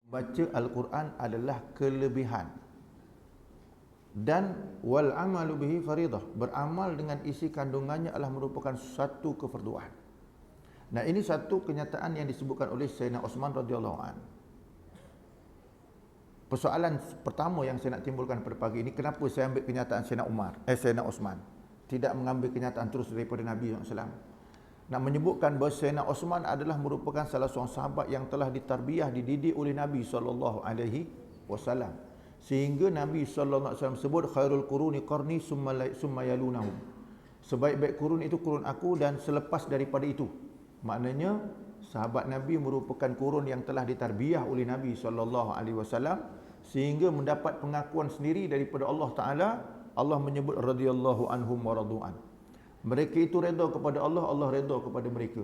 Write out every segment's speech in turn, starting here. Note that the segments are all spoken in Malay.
Baca Al-Quran adalah kelebihan, dan wal amalu bihi faridah, beramal dengan isi kandungannya adalah merupakan satu kefarduan. Nah, ini satu kenyataan yang disebutkan oleh Sayyidina Osman radhiyallahu an. Persoalan pertama yang saya nak timbulkan pada pagi ini, kenapa saya ambil kenyataan Sayyidina Osman, tidak mengambil kenyataan terus daripada Nabi SAW. Nak menyebutkan bahawa Sayyidina Osman adalah merupakan salah seorang sahabat yang telah ditarbiyah, dididik oleh Nabi SAW, sehingga Nabi SAW sebut khairul quruni qarni summa yalunahum, sebaik-baik kurun itu kurun aku dan selepas daripada itu. Maknanya sahabat Nabi merupakan kurun yang telah ditarbiyah oleh Nabi SAW, sehingga mendapat pengakuan sendiri daripada Allah Ta'ala. Allah menyebut radhiyallahu anhum wa radu'an, mereka itu redha kepada Allah, Allah redha kepada mereka.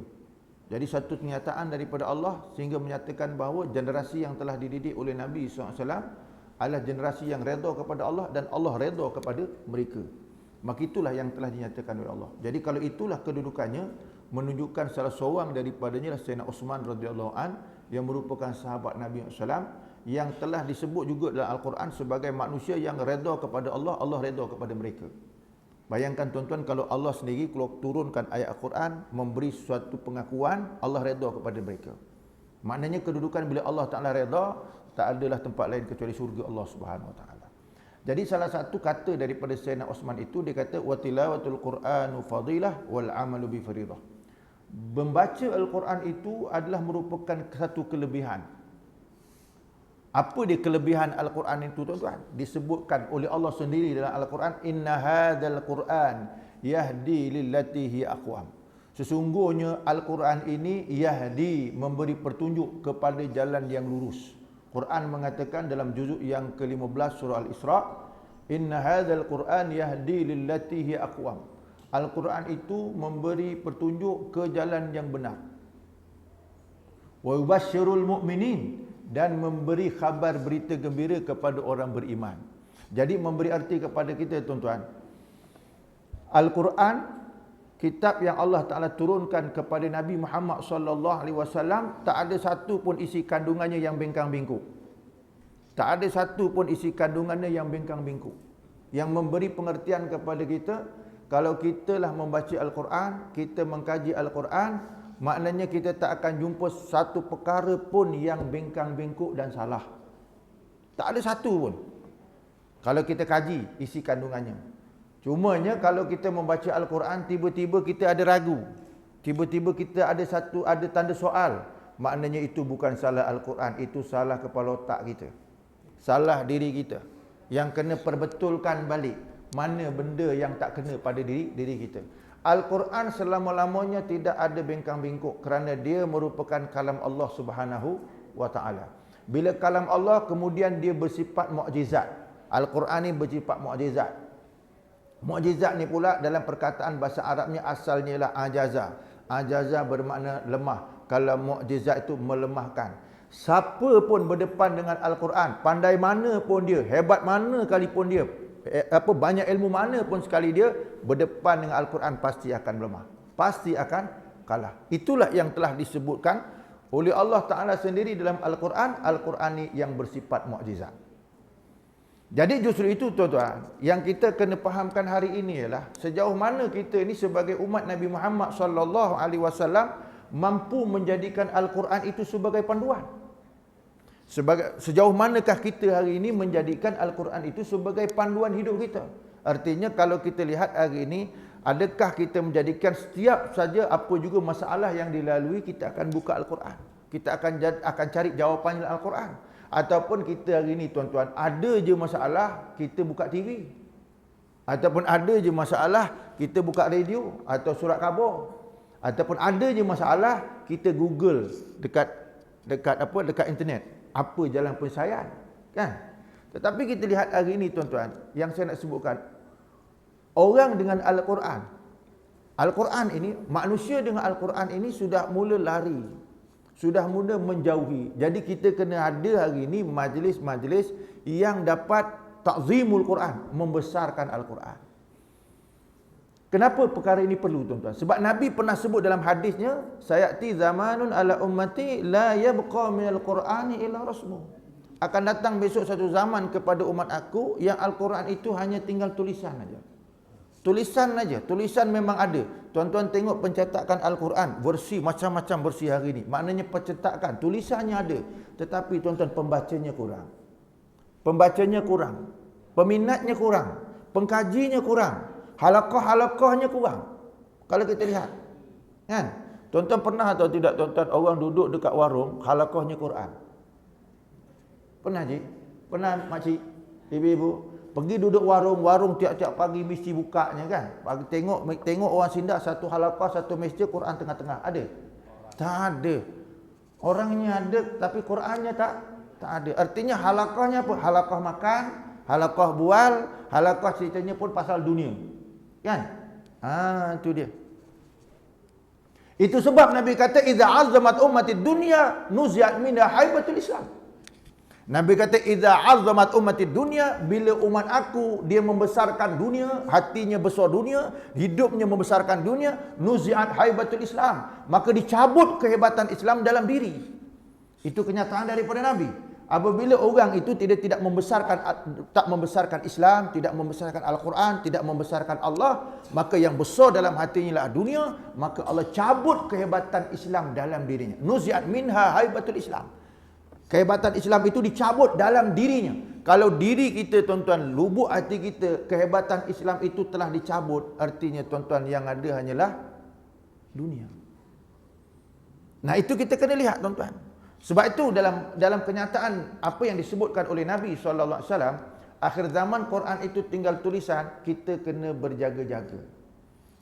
Jadi satu kenyataan daripada Allah sehingga menyatakan bahawa generasi yang telah dididik oleh Nabi SAW adalah generasi yang redha kepada Allah dan Allah redha kepada mereka. Maka itulah yang telah dinyatakan oleh Allah. Jadi kalau itulah kedudukannya, menunjukkan salah seorang daripadanya Sayyidina Osman radhiyallahu an, yang merupakan sahabat Nabi SAW, yang telah disebut juga dalam Al-Quran sebagai manusia yang redha kepada Allah, Allah redha kepada mereka. Bayangkan tuan-tuan, kalau Allah sendiri kalau turunkan ayat Al-Quran memberi suatu pengakuan, Allah redha kepada mereka. Maknanya kedudukan bila Allah Ta'ala redha, tak adalah tempat lain kecuali surga Allah Subhanahu Wa Ta'ala. Jadi salah satu kata daripada Sayyidina Osman itu, dia kata wa tilawatul Qur'anu fadilah wal amalu bi faridah. Membaca Al-Quran itu adalah merupakan satu kelebihan. Apa dia kelebihan Al-Quran itu, tuan-tuan? Disebutkan oleh Allah sendiri dalam Al-Quran, inna hadzal Qur'an yahdi lillati hiya aqwam. Sesungguhnya Al-Quran ini yahdi, memberi petunjuk kepada jalan yang lurus. Quran mengatakan dalam juzuk yang ke-15 surah Al-Isra, inna hadzal Qur'an yahdi lillati hiya aqwam. Al-Quran itu memberi petunjuk ke jalan yang benar. Wa yubasysyirul mu'minin, dan memberi khabar berita gembira kepada orang beriman. Jadi memberi arti kepada kita, tuan-tuan, Al-Quran, kitab yang Allah Ta'ala turunkan kepada Nabi Muhammad SAW, tak ada satu pun isi kandungannya yang bengkang-bengkok. Tak ada satu pun isi kandungannya yang bengkang-bengkok. Yang memberi pengertian kepada kita, kalau kita lah membaca Al-Quran, kita mengkaji Al-Quran, maknanya kita tak akan jumpa satu perkara pun yang bengkang-bengkok dan salah. Tak ada satu pun, kalau kita kaji isi kandungannya. Cumanya kalau kita membaca Al-Quran, tiba-tiba kita ada ragu, tiba-tiba kita ada tanda soal, maknanya itu bukan salah Al-Quran, itu salah kepala otak kita, salah diri kita, yang kena perbetulkan balik. Mana benda yang tak kena pada diri kita. Al-Quran selama-lamanya tidak ada bengkang-bengkok, kerana dia merupakan kalam Allah Subhanahu Wa Ta'ala. Bila kalam Allah, kemudian dia bersifat mukjizat. Al-Quran ni bersifat mukjizat. Mukjizat ni pula dalam perkataan bahasa Arabnya asalnya ialah ajaza. Ajaza bermakna lemah. Kalau mukjizat itu melemahkan. Siapa pun berdepan dengan Al-Quran, pandai mana pun dia, hebat mana kali pun dia, banyak ilmu mana pun sekali dia, berdepan dengan Al-Quran pasti akan melemah, pasti akan kalah. Itulah yang telah disebutkan oleh Allah Ta'ala sendiri dalam Al-Quran. Al-Quran ni yang bersifat mukjizat. Jadi justru itu, tuan-tuan, yang kita kena fahamkan hari ini ialah sejauh mana kita ini sebagai umat Nabi Muhammad SAW mampu menjadikan Al-Quran itu sebagai panduan. Sejauh manakah kita hari ini menjadikan Al-Quran itu sebagai panduan hidup kita? Artinya kalau kita lihat hari ini, adakah kita menjadikan setiap saja apa juga masalah yang dilalui, kita akan buka Al-Quran, kita akan cari jawapannya dalam Al-Quran? Ataupun kita hari ini, tuan-tuan, ada je masalah, kita buka TV, ataupun ada je masalah, kita buka radio atau surat khabar, ataupun ada je masalah, kita Google dekat internet, apa jalan penyelesaian, kan? Tetapi kita lihat hari ini, tuan-tuan, yang saya nak sebutkan, orang dengan Al-Quran, Al-Quran ini, manusia dengan Al-Quran ini sudah mula lari, sudah mula menjauhi. Jadi kita kena ada hari ini majlis-majlis yang dapat takzimul Quran, membesarkan Al-Quran. Kenapa perkara ini perlu tuan-tuan? Sebab Nabi pernah sebut dalam hadisnya, sayati zamanun ala ummati la yabqa minal qur'ani illa rasmu. Akan datang besok satu zaman kepada umat aku yang Al-Quran itu hanya tinggal tulisan aja. Tulisan aja, tulisan memang ada. Tuan-tuan tengok pencetakan Al-Quran, versi macam-macam versi hari ini. Maknanya pencetakan, tulisannya ada, tetapi tuan-tuan pembacanya kurang. Pembacanya kurang, peminatnya kurang, pengkajinya kurang. Halaqah-halaqahnya kurang. Kalau kita lihat, kan? Tuan-tuan pernah atau tidak tuan-tuan orang duduk dekat warung, halaqahnya Quran? Pernah cik? Pernah makcik? Ibu-ibu pergi duduk warung tiap-tiap pagi mesti bukanya kan? Pagi tengok orang sindak satu halaqah, satu masjid, Quran tengah-tengah. Ada? Tak ada. Orangnya ada tapi Qurannya tak ada. Artinya halaqahnya apa? Halaqah makan, halaqah bual, halaqah ceritanya pun pasal dunia. Kan? Itu dia. Itu sebab Nabi kata idza azzamat ummatid dunya nuziat minha haibatul Islam. Nabi kata idza azzamat ummatid dunya, bila umat aku dia membesarkan dunia, hatinya besar dunia, hidupnya membesarkan dunia, nuziat haibatul Islam, maka dicabut kehebatan Islam dalam diri. Itu kenyataan daripada Nabi. Apabila orang itu tidak membesarkan Islam, tidak membesarkan Al-Quran, tidak membesarkan Allah, maka yang besar dalam hatinya adalah dunia, maka Allah cabut kehebatan Islam dalam dirinya. Nuziat minha haibatul Islam. Kehebatan Islam itu dicabut dalam dirinya. Kalau diri kita tuan-tuan, lubuk hati kita, kehebatan Islam itu telah dicabut, artinya tuan-tuan yang ada hanyalah dunia. Nah itu kita kena lihat tuan-tuan. Sebab itu dalam kenyataan apa yang disebutkan oleh Nabi SAW, akhir zaman Quran itu tinggal tulisan, kita kena berjaga-jaga.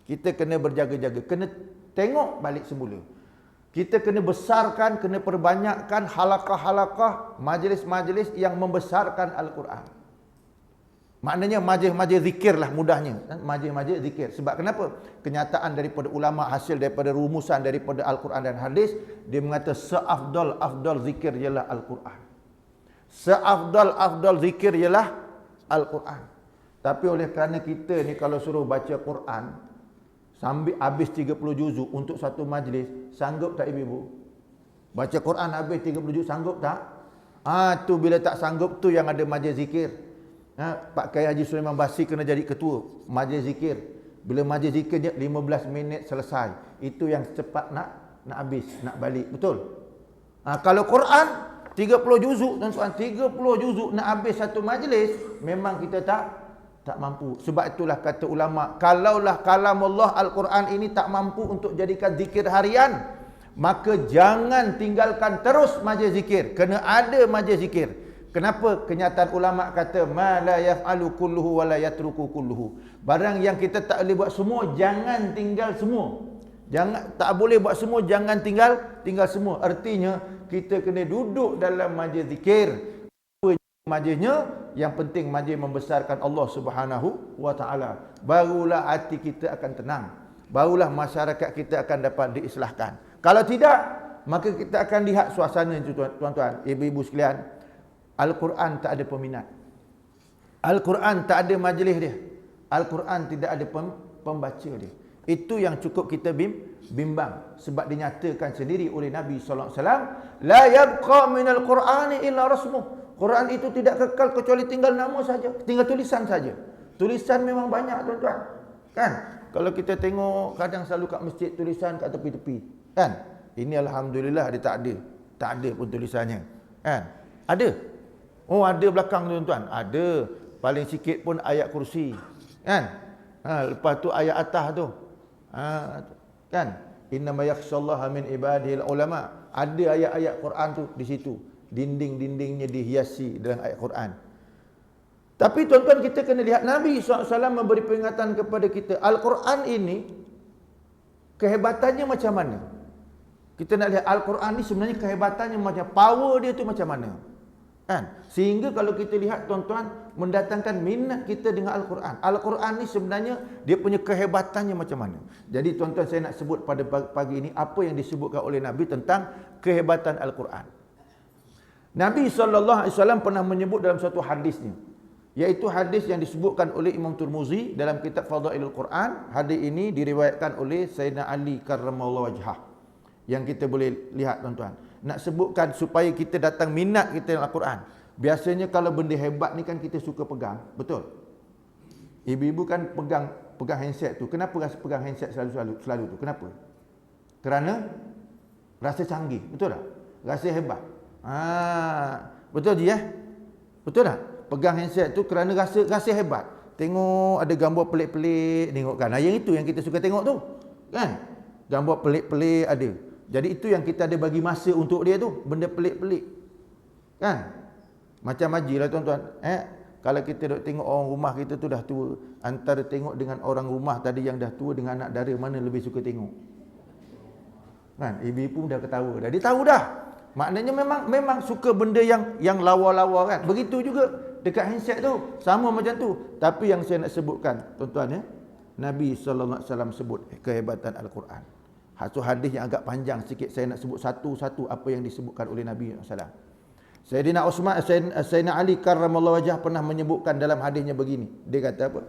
Kita kena berjaga-jaga, kena tengok balik semula. Kita kena besarkan, kena perbanyakkan halaqah-halaqah, majlis-majlis yang membesarkan Al-Quran. Maknanya majlis-majlis zikir lah mudahnya. Majlis-majlis zikir. Sebab kenapa? Kenyataan daripada ulama, hasil daripada rumusan daripada Al-Quran dan hadis, dia mengata seafdal zikir ialah Al-Quran. Seafdal zikir ialah Al-Quran. Tapi oleh kerana kita ni kalau suruh baca Quran, sambil habis 30 juzuk untuk satu majlis, sanggup tak ibu-ibu? Baca Quran habis 30 juzuk, sanggup tak? Tu bila tak sanggup tu yang ada majlis zikir. Pak Kiai Haji Sulaiman Basri kena jadi ketua majlis zikir. Bila majlis zikir dia 15 minit selesai. Itu yang cepat nak habis, nak balik. Betul? Kalau Quran 30 juzuk tuan-tuan, 30 juzuk nak habis satu majlis, memang kita tak mampu. Sebab itulah kata ulama, kalaulah kalamullah Al-Quran ini tak mampu untuk jadikan zikir harian, maka jangan tinggalkan terus majlis zikir. Kena ada majlis zikir. Kenapa? Kenyataan ulama kata ma la yaf'alu kulluhu wa la yatruku kulluhu. Barang yang kita tak boleh buat semua, jangan tinggal semua. Jangan, tak boleh buat semua, jangan tinggal semua. Artinya kita kena duduk dalam majlis zikir. Majlisnya yang penting majlis membesarkan Allah Subhanahu wa taala. Barulah hati kita akan tenang. Barulah masyarakat kita akan dapat diislahkan. Kalau tidak, maka kita akan lihat suasana itu tuan-tuan, ibu-ibu sekalian. Al-Quran tak ada peminat. Al-Quran tak ada majlis dia. Al-Quran tidak ada pembaca dia. Itu yang cukup kita bimbang. Sebab dinyatakan sendiri oleh Nabi SAW, la yabqa minal Qur'ani illa rasmuh. Quran itu tidak kekal kecuali tinggal nama saja, tinggal tulisan saja. Tulisan memang banyak tuan-tuan. Kan? Kalau kita tengok kadang selalu kat masjid tulisan kat tepi-tepi. Kan? Ini alhamdulillah dia tak ada. Tak ada pun tulisannya. Kan? Ada. Oh ada belakang tuan-tuan. Ada. Paling sikit pun ayat kursi. Kan? Lepas tu ayat atas tu. Kan? Innama yakhshallaha min ibadihil ulama. Ada ayat-ayat Quran tu di situ. Dinding-dindingnya dihiasi dengan ayat Quran. Tapi tuan-tuan kita kena lihat Nabi SAW memberi peringatan kepada kita. Al-Quran ini kehebatannya macam mana? Kita nak lihat Al-Quran ni sebenarnya kehebatannya macam, power dia tu macam mana? Kan? Sehingga kalau kita lihat tuan-tuan mendatangkan minat kita dengan Al-Quran. Al-Quran ni sebenarnya dia punya kehebatannya macam mana? Jadi tuan-tuan saya nak sebut pada pagi ini apa yang disebutkan oleh Nabi tentang kehebatan Al-Quran. Nabi SAW pernah menyebut dalam satu hadisnya. Iaitu hadis yang disebutkan oleh Imam Tirmizi dalam kitab Fadailul Quran. Hadis ini diriwayatkan oleh Sayyidina Ali karramallahu wajhah. Yang kita boleh lihat tuan-tuan. Nak sebutkan supaya kita datang minat kita dalam Al-Quran. Biasanya kalau benda hebat ni kan kita suka pegang, betul? Ibu-ibu kan pegang handset tu. Kenapa rasa pegang handset selalu tu? Kenapa? Kerana rasa canggih, betul tak? Rasa hebat. Betul je ya? Betul tak? Pegang handset tu kerana rasa hebat. Tengok ada gambar pelik-pelik, tengok kan. Yang itu yang kita suka tengok tu. Kan? Gambar pelik-pelik ada. Jadi itu yang kita ada bagi masa untuk dia tu, benda pelik-pelik. Kan? Macam haji lah tuan-tuan. Kalau kita duk tengok orang rumah kita tu dah tua, antara tengok dengan orang rumah tadi yang dah tua dengan anak dara, mana lebih suka tengok? Kan? Ibu pun dah ketawa dah. Dia tahu dah. Maknanya memang suka benda yang lawa-lawa kan. Begitu juga dekat handset tu, sama macam tu. Tapi yang saya nak sebutkan tuan-tuan ya, Nabi sallallahu alaihi wasallam sebut kehebatan Al-Quran. Satu hadis yang agak panjang sikit, saya nak sebut satu-satu apa yang disebutkan oleh Nabi sallallahu alaihi wasallam. Sayyidina Ali karramallahu wajhah pernah menyebutkan dalam hadisnya begini. Dia kata apa?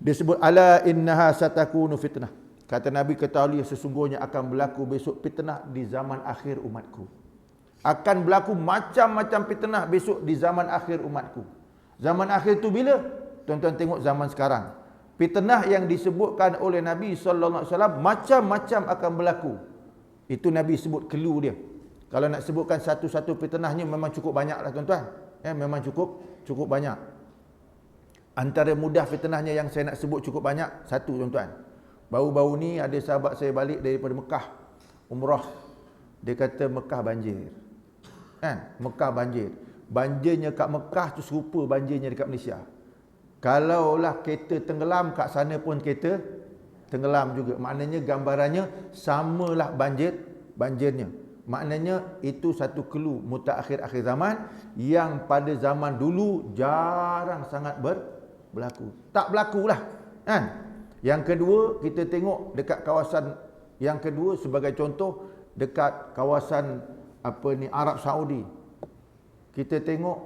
Dia sebut ala innaha satakunu fitnah. Kata Nabi, ketahuilah sesungguhnya akan berlaku besok fitnah di zaman akhir umatku. Akan berlaku macam-macam fitnah besok di zaman akhir umatku. Zaman akhir tu bila? Tuan-tuan tengok zaman sekarang. Fitnah yang disebutkan oleh Nabi sallallahu alaihi wasallam macam-macam akan berlaku. Itu Nabi sebut clue dia. Kalau nak sebutkan satu-satu fitnahnya memang cukup banyaklah tuan-tuan. Memang cukup banyak. Antara mudah fitnahnya yang saya nak sebut cukup banyak, satu tuan-tuan. Baru-baru ni ada sahabat saya balik daripada Mekah umrah. Dia kata Mekah banjir. Kan? Mekah banjir. Banjirnya kat Mekah tu serupa banjirnya dekat Malaysia. Kalaulah kereta tenggelam, kat sana pun kereta tenggelam juga. Maknanya gambarannya samalah banjirnya. Maknanya itu satu clue mutakhir akhir zaman yang pada zaman dulu jarang sangat berlaku. Tak berlakulah. Kan? Yang kedua, kita tengok dekat kawasan yang kedua sebagai contoh dekat kawasan Arab Saudi. Kita tengok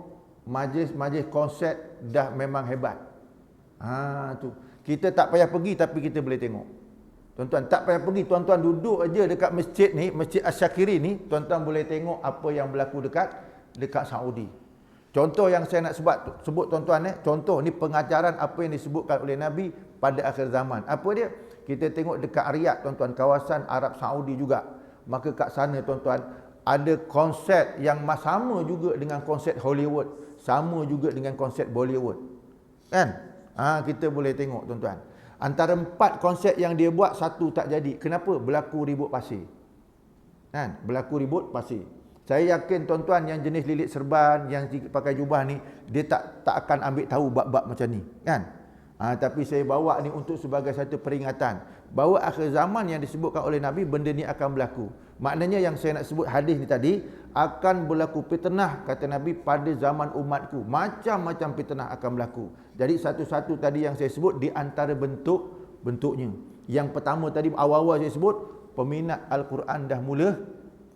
majlis konsert dah memang hebat. Tu. Kita tak payah pergi tapi kita boleh tengok. Tuan-tuan tak payah pergi, tuan-tuan duduk aja dekat masjid ni, Masjid Asy-Syakiri ni, tuan-tuan boleh tengok apa yang berlaku dekat Saudi. Contoh yang saya nak sebut tuan-tuan contoh ni pengajaran apa yang disebutkan oleh Nabi pada akhir zaman. Apa dia? Kita tengok dekat Riyadh tuan-tuan, kawasan Arab Saudi juga. Maka kat sana tuan-tuan ada konsert yang sama juga dengan konsert Hollywood, sama juga dengan konsert Bollywood. Kan? Kita boleh tengok tuan-tuan. Antara 4 konsert yang dia buat, satu tak jadi. Kenapa? Berlaku ribut pasir. Kan? Berlaku ribut pasir. Saya yakin tuan-tuan yang jenis lilit serban, yang pakai jubah ni, dia tak akan ambil tahu bab-bab macam ni. Kan? Tapi saya bawa ni untuk sebagai satu peringatan bahawa akhir zaman yang disebutkan oleh Nabi, benda ni akan berlaku. Maknanya yang saya nak sebut hadis ni tadi, akan berlaku fitnah, kata Nabi, pada zaman umatku. Macam-macam fitnah akan berlaku. Jadi satu-satu tadi yang saya sebut di antara bentuknya. Yang pertama tadi awal-awal saya sebut, peminat Al-Quran dah mula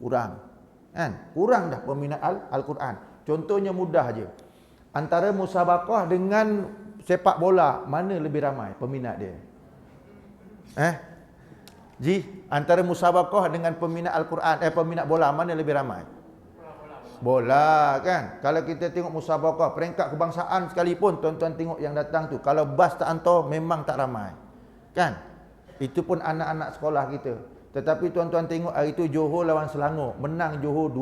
kurang. Kan? Kurang dah peminat Al-Quran. Contohnya mudah je. Antara musabaqah dengan sepak bola, mana lebih ramai peminat dia? Antara musabaqah dengan peminat Al-Quran, peminat bola, mana lebih ramai? Bola kan. Kalau kita tengok musabaqah peringkat kebangsaan sekalipun, tuan-tuan tengok yang datang tu, kalau bas tak hantar memang tak ramai. Kan? Itu pun anak-anak sekolah kita. Tetapi tuan-tuan tengok hari itu Johor lawan Selangor, menang Johor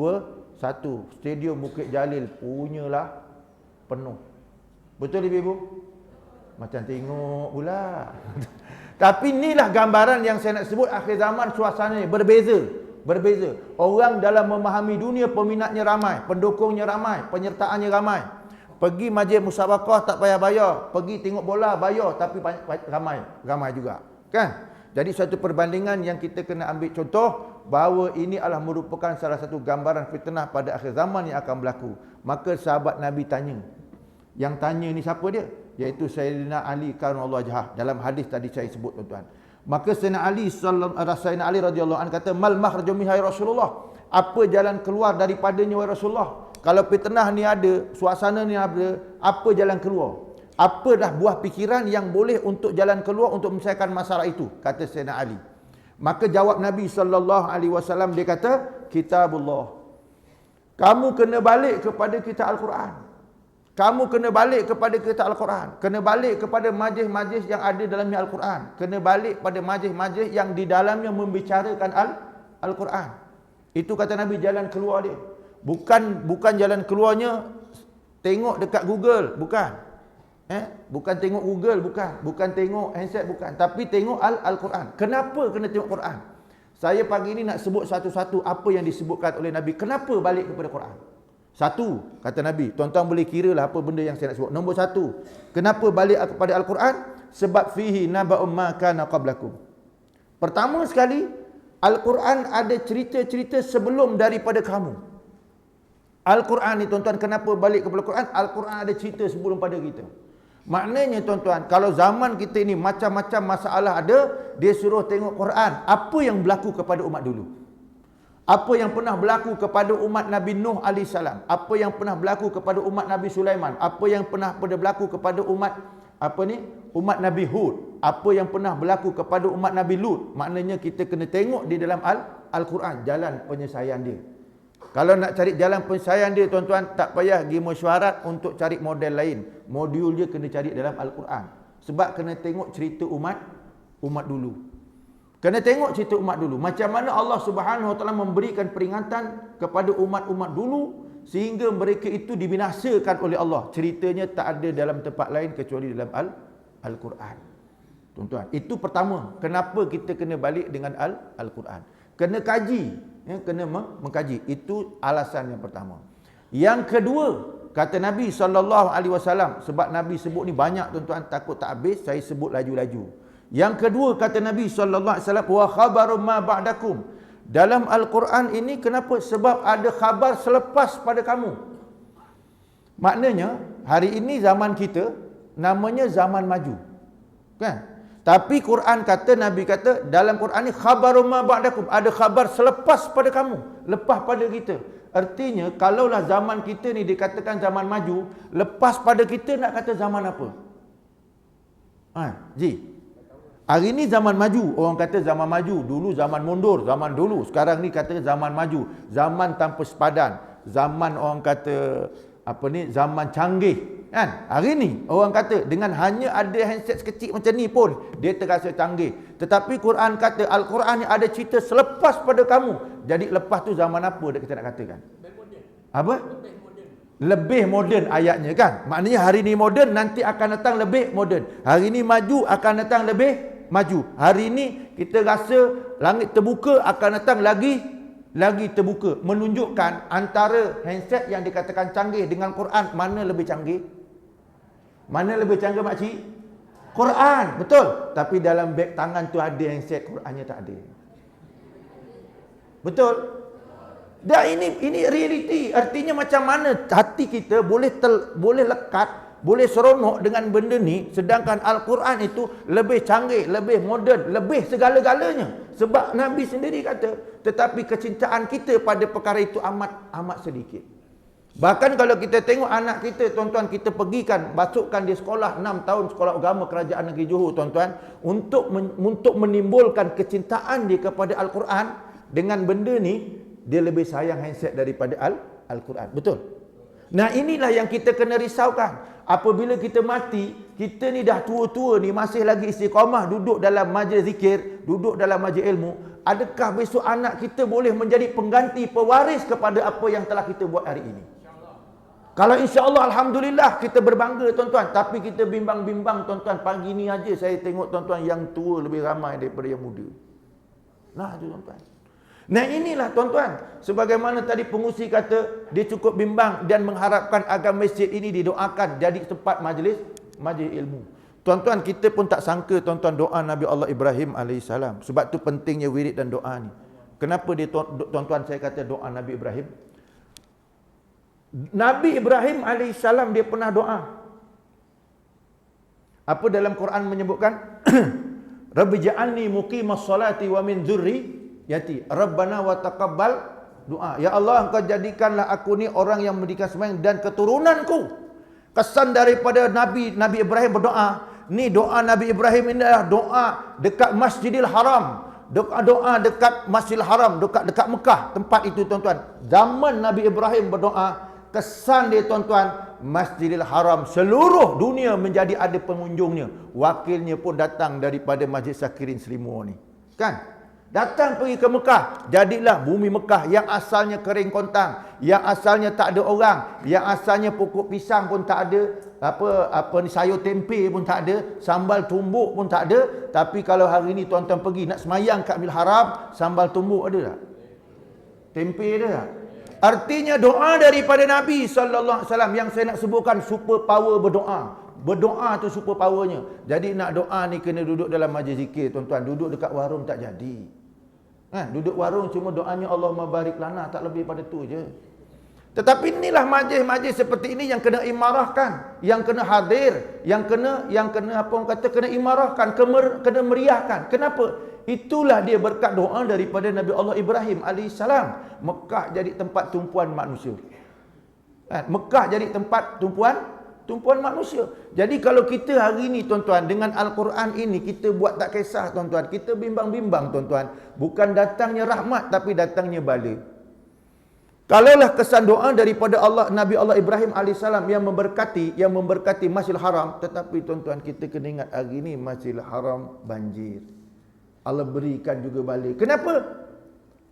2-1. Stadium Bukit Jalil punyalah penuh. Betul ibu-ibu? Macam tengok pula. Tapi inilah gambaran yang saya nak sebut akhir zaman, suasananya berbeza. Orang dalam memahami dunia, peminatnya ramai, pendukungnya ramai, penyertaannya ramai. Pergi majlis musabaqah tak payah bayar, pergi tengok bola bayar tapi ramai juga. Kan? Jadi satu perbandingan yang kita kena ambil contoh bahawa ini adalah merupakan salah satu gambaran fitnah pada akhir zaman yang akan berlaku. Maka sahabat Nabi tanya. Yang tanya ni siapa dia? Iaitu Sayyidina Ali karramallahu wajhah. Dalam hadis tadi saya sebut tuan-tuan. Maka Sayyidina Ali radhiyallahu anhu kata, "Mal makhraju minha ya Rasulullah?" Apa jalan keluar daripadanya wahai Rasulullah? Kalau fitnah ni ada, suasana ni ada, apa jalan keluar? Apa dah buah fikiran yang boleh untuk jalan keluar untuk menyelesaikan masalah itu? Kata Sayyidina Ali. Maka jawab Nabi SAW, dia kata, kitabullah. Kamu kena balik kepada kitab Al-Quran. Kamu kena balik kepada kitab Al-Quran. Kena balik kepada majlis-majlis yang ada dalamnya Al-Quran. Kena balik pada majlis-majlis yang di dalamnya membicarakan Al-Quran. Itu kata Nabi jalan keluar dia. Bukan jalan keluarnya tengok dekat Google, bukan. Bukan tengok Google, bukan tengok handset, bukan. Tapi tengok Al-Quran. Kenapa kena tengok Quran? Saya pagi ini nak sebut satu-satu apa yang disebutkan oleh Nabi. Kenapa balik kepada Quran? Satu, kata Nabi. Tuan-tuan boleh kira lah apa benda yang saya nak sebut. Nombor satu, kenapa balik kepada Al-Quran? Sebab fihi naba'um ma kana qablakum. Pertama sekali, Al-Quran ada cerita-cerita sebelum daripada kamu. Al-Quran ni tuan-tuan, kenapa balik kepada Al-Quran? Al-Quran ada cerita sebelum pada kita. Maknanya tuan-tuan, kalau zaman kita ini macam-macam masalah ada, dia suruh tengok Quran. Apa yang berlaku kepada umat dulu? Apa yang pernah berlaku kepada umat Nabi Nuh AS? Apa yang pernah berlaku kepada umat Nabi Sulaiman? Apa yang pernah berlaku kepada umat umat Nabi Hud? Apa yang pernah berlaku kepada umat Nabi Lut? Maknanya kita kena tengok di dalam Al-Quran jalan penyelesaian dia. Kalau nak cari jalan penyelesaian dia tuan-tuan, tak payah pergi mesyuarat untuk cari model lain. Modul dia kena cari dalam Al-Quran. Sebab kena tengok cerita umat dulu. Kena tengok cerita umat dulu. Macam mana Allah Subhanahu Wa Taala memberikan peringatan kepada umat-umat dulu sehingga mereka itu dibinasakan oleh Allah. Ceritanya tak ada dalam tempat lain kecuali dalam Al-Quran. Tuan-tuan, itu pertama. Kenapa kita kena balik dengan Al-Quran? Kena kaji. Kena mengkaji. Itu alasan yang pertama. Yang kedua, kata Nabi SAW, sebab Nabi sebut ni banyak tuan-tuan, takut tak habis, saya sebut laju-laju. Yang kedua, kata Nabi SAW, wa khabarum ma ba'dakum. Dalam Al-Quran ini kenapa? Sebab ada khabar selepas pada kamu. Maknanya, hari ini zaman kita, namanya zaman maju. Kan? Tapi Quran kata, Nabi kata, dalam Quran ni khabarum ma ba'dakum, ada khabar selepas pada kamu, lepas pada kita. Artinya, kalaulah zaman kita ni dikatakan zaman maju, lepas pada kita nak kata zaman apa? Ji. Hari ni zaman maju, orang kata zaman maju, dulu zaman mundur, zaman dulu. Sekarang ni kata zaman maju, zaman tanpa sepadan, zaman orang kata zaman canggih. Kan? Hari ni orang kata dengan hanya ada handset sekecil macam ni pun dia terasa canggih. Tetapi Quran kata Al-Quran ni ada cerita selepas pada kamu. Jadi lepas tu zaman apa kita nak katakan? Apa? Lebih moden ayatnya kan. Maknanya hari ni moden, nanti akan datang lebih moden. Hari ni maju, akan datang lebih maju. Hari ni kita rasa langit terbuka, akan datang lagi terbuka. Menunjukkan antara handset yang dikatakan canggih dengan Quran, mana lebih canggih? Mana lebih canggih makcik? Quran, betul. Tapi dalam beg tangan tu ada handset, Qurannya tak ada. Betul? Dan ini realiti. Artinya macam mana hati kita boleh lekat, boleh seronok dengan benda ni, sedangkan Al-Quran itu lebih canggih, lebih moden, lebih segala-galanya. Sebab Nabi sendiri kata, tetapi kecintaan kita pada perkara itu amat sedikit. Bahkan kalau kita tengok anak kita, tuan-tuan, kita pergikan, masukkan dia sekolah 6 tahun sekolah agama Kerajaan Negeri Johor, tuan-tuan, untuk menimbulkan kecintaan dia kepada Al-Quran, dengan benda ni dia lebih sayang handset daripada Al-Quran. Betul? Nah, inilah yang kita kena risaukan. Apabila kita mati, kita ni dah tua-tua ni, masih lagi istiqamah duduk dalam majlis zikir, duduk dalam majlis ilmu, adakah besok anak kita boleh menjadi pengganti, pewaris kepada apa yang telah kita buat hari ini? Kalau insya-Allah, alhamdulillah, kita berbangga tuan-tuan. Tapi kita bimbang-bimbang tuan-tuan. Pagi ni aja saya tengok tuan-tuan yang tua lebih ramai daripada yang muda. Nah, tu tuan-tuan. Nah, inilah tuan-tuan, sebagaimana tadi pengusi kata dia cukup bimbang dan mengharapkan agar masjid ini didoakan jadi tempat majlis ilmu. Tuan-tuan, kita pun tak sangka tuan-tuan doa Nabi Allah Ibrahim AS. Sebab tu pentingnya wirid dan doa ni. Kenapa dia tuan-tuan saya kata doa Nabi Ibrahim? Nabi Ibrahim AS dia pernah doa. Apa dalam Quran menyebutkan? Rabbi ja'alni muqimas salati wa min dzurriyyati. Rabbana wa taqabbal Doa. Ya Allah, Engkau jadikanlah aku ni orang yang mendirikan sembahyang dan keturunanku. Kesan daripada Nabi Ibrahim berdoa. Ni doa Nabi Ibrahim ini adalah doa dekat Masjidil Haram. Doa dekat Masjidil Haram, dekat Mekah, tempat itu tuan-tuan. Zaman Nabi Ibrahim berdoa, kesan dia tuan-tuan, Masjidil Haram seluruh dunia menjadi ada pengunjungnya. Wakilnya pun datang daripada Masjid Sakirin Selimo ni. Kan? Datang pergi ke Mekah, jadilah bumi Mekah yang asalnya kering kontang, yang asalnya tak ada orang, yang asalnya pokok pisang pun tak ada, apa ni sayur tempe pun tak ada, sambal tumbuk pun tak ada. Tapi kalau hari ni tuan-tuan pergi nak semayang kat Masjidil Haram, sambal tumbuk ada tak? Tempe ada tak? Artinya doa daripada Nabi SAW yang saya nak sebutkan super power berdoa. Berdoa tu super powernya. Jadi nak doa ni kena duduk dalam majlis zikir tuan-tuan. Duduk dekat warung tak jadi. Duduk warung cuma doanya Allahumma barik lana, tak lebih pada tu je. Tetapi inilah majlis-majlis seperti ini yang kena imarahkan, yang kena hadir, yang kena apa orang kata, kena imarahkan, kena meriahkan. Kenapa? Itulah dia berkat doa daripada Nabi Allah Ibrahim alaihissalam. Mekah jadi tempat tumpuan manusia. Mekah jadi tempat tumpuan manusia. Jadi kalau kita hari ini tuan-tuan dengan Al-Quran ini kita buat tak kisah tuan-tuan, kita bimbang-bimbang tuan-tuan, bukan datangnya rahmat tapi datangnya bala. Kalaulah kesan doa daripada Nabi Allah Ibrahim alaihissalam yang memberkati Masjidil Haram, tetapi tuan-tuan kita kena ingat hari ini Masjidil Haram banjir. Allah berikan juga bala.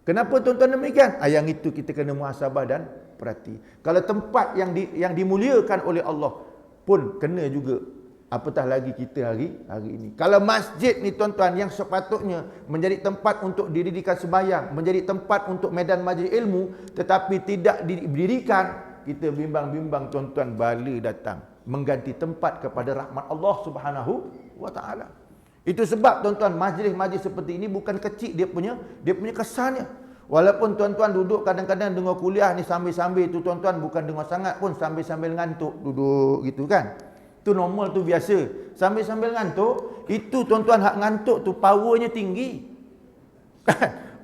Kenapa tuan-tuan demikian? Yang itu kita kena muhasabah dan perhati. Kalau tempat yang dimuliakan oleh Allah pun kena juga, apatah lagi kita hari ini. Kalau masjid ni tuan-tuan yang sepatutnya menjadi tempat untuk didirikan sembahyang, menjadi tempat untuk medan majlis ilmu, tetapi tidak didirikan, kita bimbang-bimbang tuan-tuan bala datang mengganti tempat kepada rahmat Allah Subhanahu wa taala. Itu sebab tuan-tuan majlis-majlis seperti ini bukan kecil dia punya kesannya. Walaupun tuan-tuan duduk kadang-kadang dengar kuliah ni sambil-sambil tu tuan-tuan, bukan dengar sangat pun, sambil-sambil ngantuk duduk gitu kan. Tu normal, tu biasa. Sambil-sambil ngantuk, itu tuan-tuan hak ngantuk tu powernya tinggi.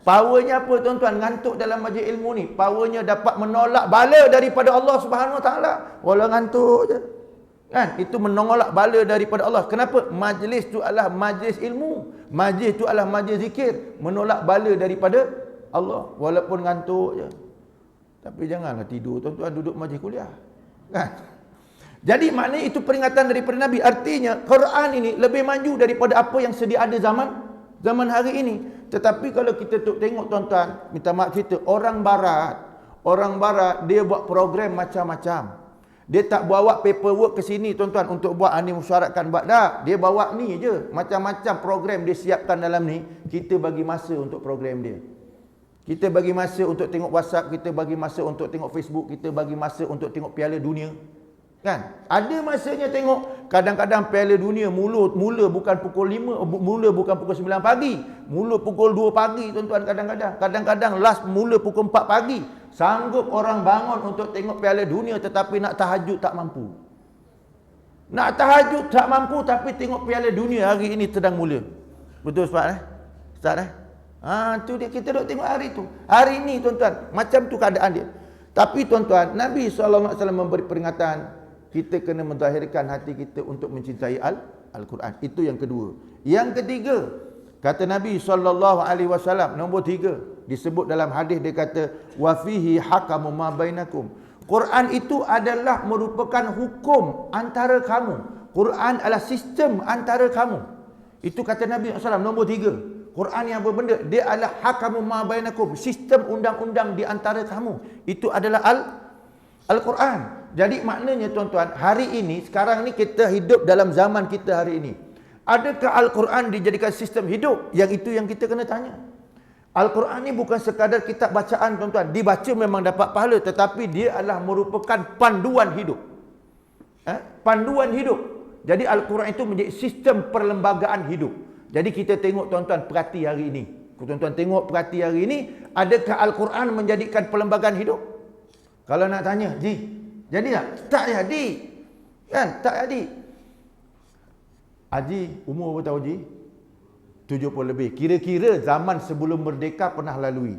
Powernya apa tuan-tuan? Ngantuk dalam majlis ilmu ni, powernya dapat menolak bala daripada Allah Subhanahu Wa Taala. Walau ngantuk je. Kan? Itu menolak bala daripada Allah. Kenapa? Majlis tu adalah majlis ilmu. Majlis tu adalah majlis zikir, menolak bala daripada Allah walaupun ngantuk je. Tapi janganlah tidur tuan-tuan duduk majlis kuliah. Kan? Jadi maknanya itu peringatan daripada Nabi. Artinya Quran ini lebih maju daripada apa yang sedia ada zaman hari ini. Tetapi kalau kita tengok tuan-tuan, minta maaf kita, orang barat dia buat program macam-macam. Dia tak bawa paperwork ke sini tuan-tuan untuk buat ni musyaratkan buat dah. Dia bawa ni je, macam-macam program dia siapkan dalam ni. Kita bagi masa untuk program dia. Kita bagi masa untuk tengok WhatsApp, kita bagi masa untuk tengok Facebook, kita bagi masa untuk tengok Piala Dunia. Kan? Ada masanya tengok. Kadang-kadang Piala Dunia mula bukan pukul 5, mula bukan pukul 9 pagi. Mula pukul 2 pagi tuan-tuan kadang-kadang. Kadang-kadang last mula pukul 4 pagi. Sanggup orang bangun untuk tengok Piala Dunia tetapi nak tahajud tak mampu. Nak tahajud tak mampu tapi tengok Piala Dunia hari ini sedang mula. Betul Ustaz Ustaz tu dia, kita duk tengok hari tu. Hari ini tuan-tuan, macam tu keadaan dia. Tapi tuan-tuan, Nabi SAW memberi peringatan, kita kena menzahirkan hati kita untuk mencintai Al-Quran. Itu yang kedua. Yang ketiga, kata Nabi SAW, nombor 3, disebut dalam hadis dia kata, wa fihi hakamu ma bainakum. Quran itu adalah merupakan hukum antara kamu. Quran adalah sistem antara kamu. Itu kata Nabi SAW, nombor 3. Quran yang berbenda, dia adalah hakamu ma bainakum, sistem undang-undang di antara kamu. Itu adalah Al-Quran. Jadi maknanya tuan-tuan, hari ini, sekarang ni kita hidup dalam zaman kita hari ini. Adakah Al-Quran dijadikan sistem hidup? Yang itu yang kita kena tanya. Al-Quran ni bukan sekadar kitab bacaan tuan-tuan. Dibaca memang dapat pahala, tetapi dia adalah merupakan panduan hidup. Panduan hidup. Jadi Al-Quran itu menjadi sistem perlembagaan hidup. Jadi kita tengok tuan-tuan perhati hari ini. Tuan-tuan tengok perhati hari ini, adakah Al-Quran menjadikan perlembagaan hidup? Kalau nak tanya, jadi tak? Tak jadi. Kan? Tak jadi. Haji, umur berapa tahun Haji? 70 lebih. Kira-kira zaman sebelum merdeka pernah lalui.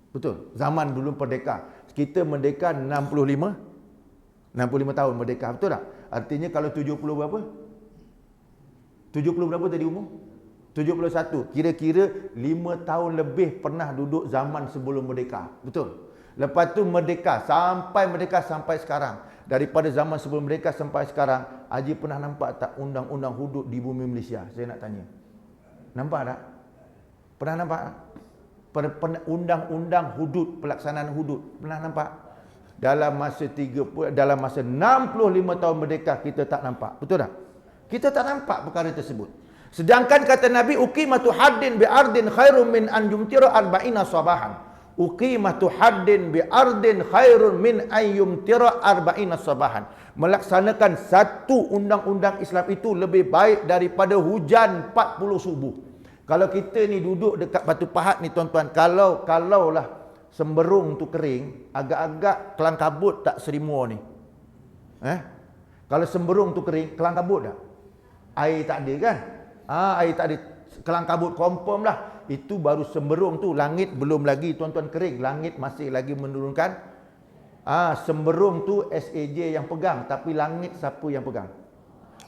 Betul. Zaman belum merdeka. Kita merdeka 65 tahun merdeka. Betul tak? Artinya kalau 70 berapa? 70 berapa tadi umur? 71. Kira-kira 5 tahun lebih pernah duduk zaman sebelum merdeka. Betul. Lepas tu merdeka sampai sekarang. Daripada zaman sebelum merdeka sampai sekarang, Haji pernah nampak tak undang-undang hudud di bumi Malaysia? Saya nak tanya. Nampak tak? Pernah nampak? Undang-undang hudud, pelaksanaan hudud. Pernah nampak? Dalam masa 65 tahun merdeka kita tak nampak. Betul tak? Kita tak nampak perkara tersebut. Sedangkan kata Nabi, uqimatu haddin bi ardin khairum min an yumtira arba'ina sabahan. Uqimatu haddin bi ardin khairun min an yumtira arba'ina sabahan. Melaksanakan satu undang-undang Islam itu lebih baik daripada hujan 40 subuh. Kalau kita ni duduk dekat Batu Pahat ni tuan-tuan, kalaulah semberung tu kering, agak-agak kelang kabut tak serimua ni. Kalau semberung tu kering, kelang kabut tak? Air tak ada kan? Air tak ada, kelang kabut confirm lah. Itu baru semberung tu, langit belum lagi tuan-tuan kering, langit masih lagi menurunkan. Semberung tu SAJ yang pegang, tapi langit siapa yang pegang?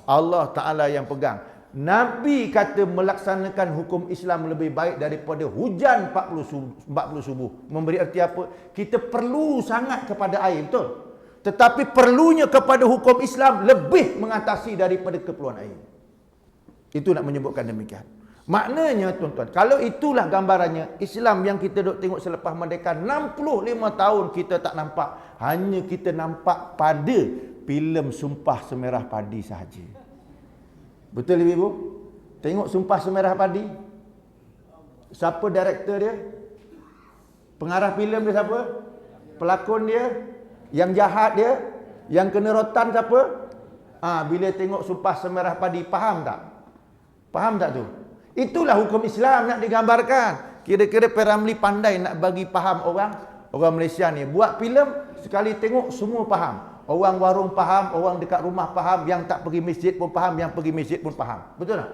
Allah Ta'ala yang pegang. Nabi kata melaksanakan hukum Islam lebih baik daripada hujan 40 subuh. Memberi erti apa? Kita perlu sangat kepada air, betul? Tetapi perlunya kepada hukum Islam lebih mengatasi daripada keperluan air. Itu nak menyebutkan demikian. Maknanya tuan-tuan, kalau itulah gambarannya, Islam yang kita duk tengok selepas merdeka 65 tahun kita tak nampak. Hanya kita nampak pada filem Sumpah Semerah Padi sahaja. Betul ibu? Tengok Sumpah Semerah Padi. Siapa director dia? Pengarah filem dia siapa? Pelakon dia? Yang jahat dia? Yang kena rotan siapa? Bila tengok Sumpah Semerah Padi, faham tak? Faham tak tu? Itulah hukum Islam nak digambarkan. Kira-kira P.Ramlee pandai nak bagi faham orang Malaysia ni. Buat filem, sekali tengok semua faham. Orang warung faham, orang dekat rumah faham, yang tak pergi masjid pun faham, yang pergi masjid pun faham. Betul tak?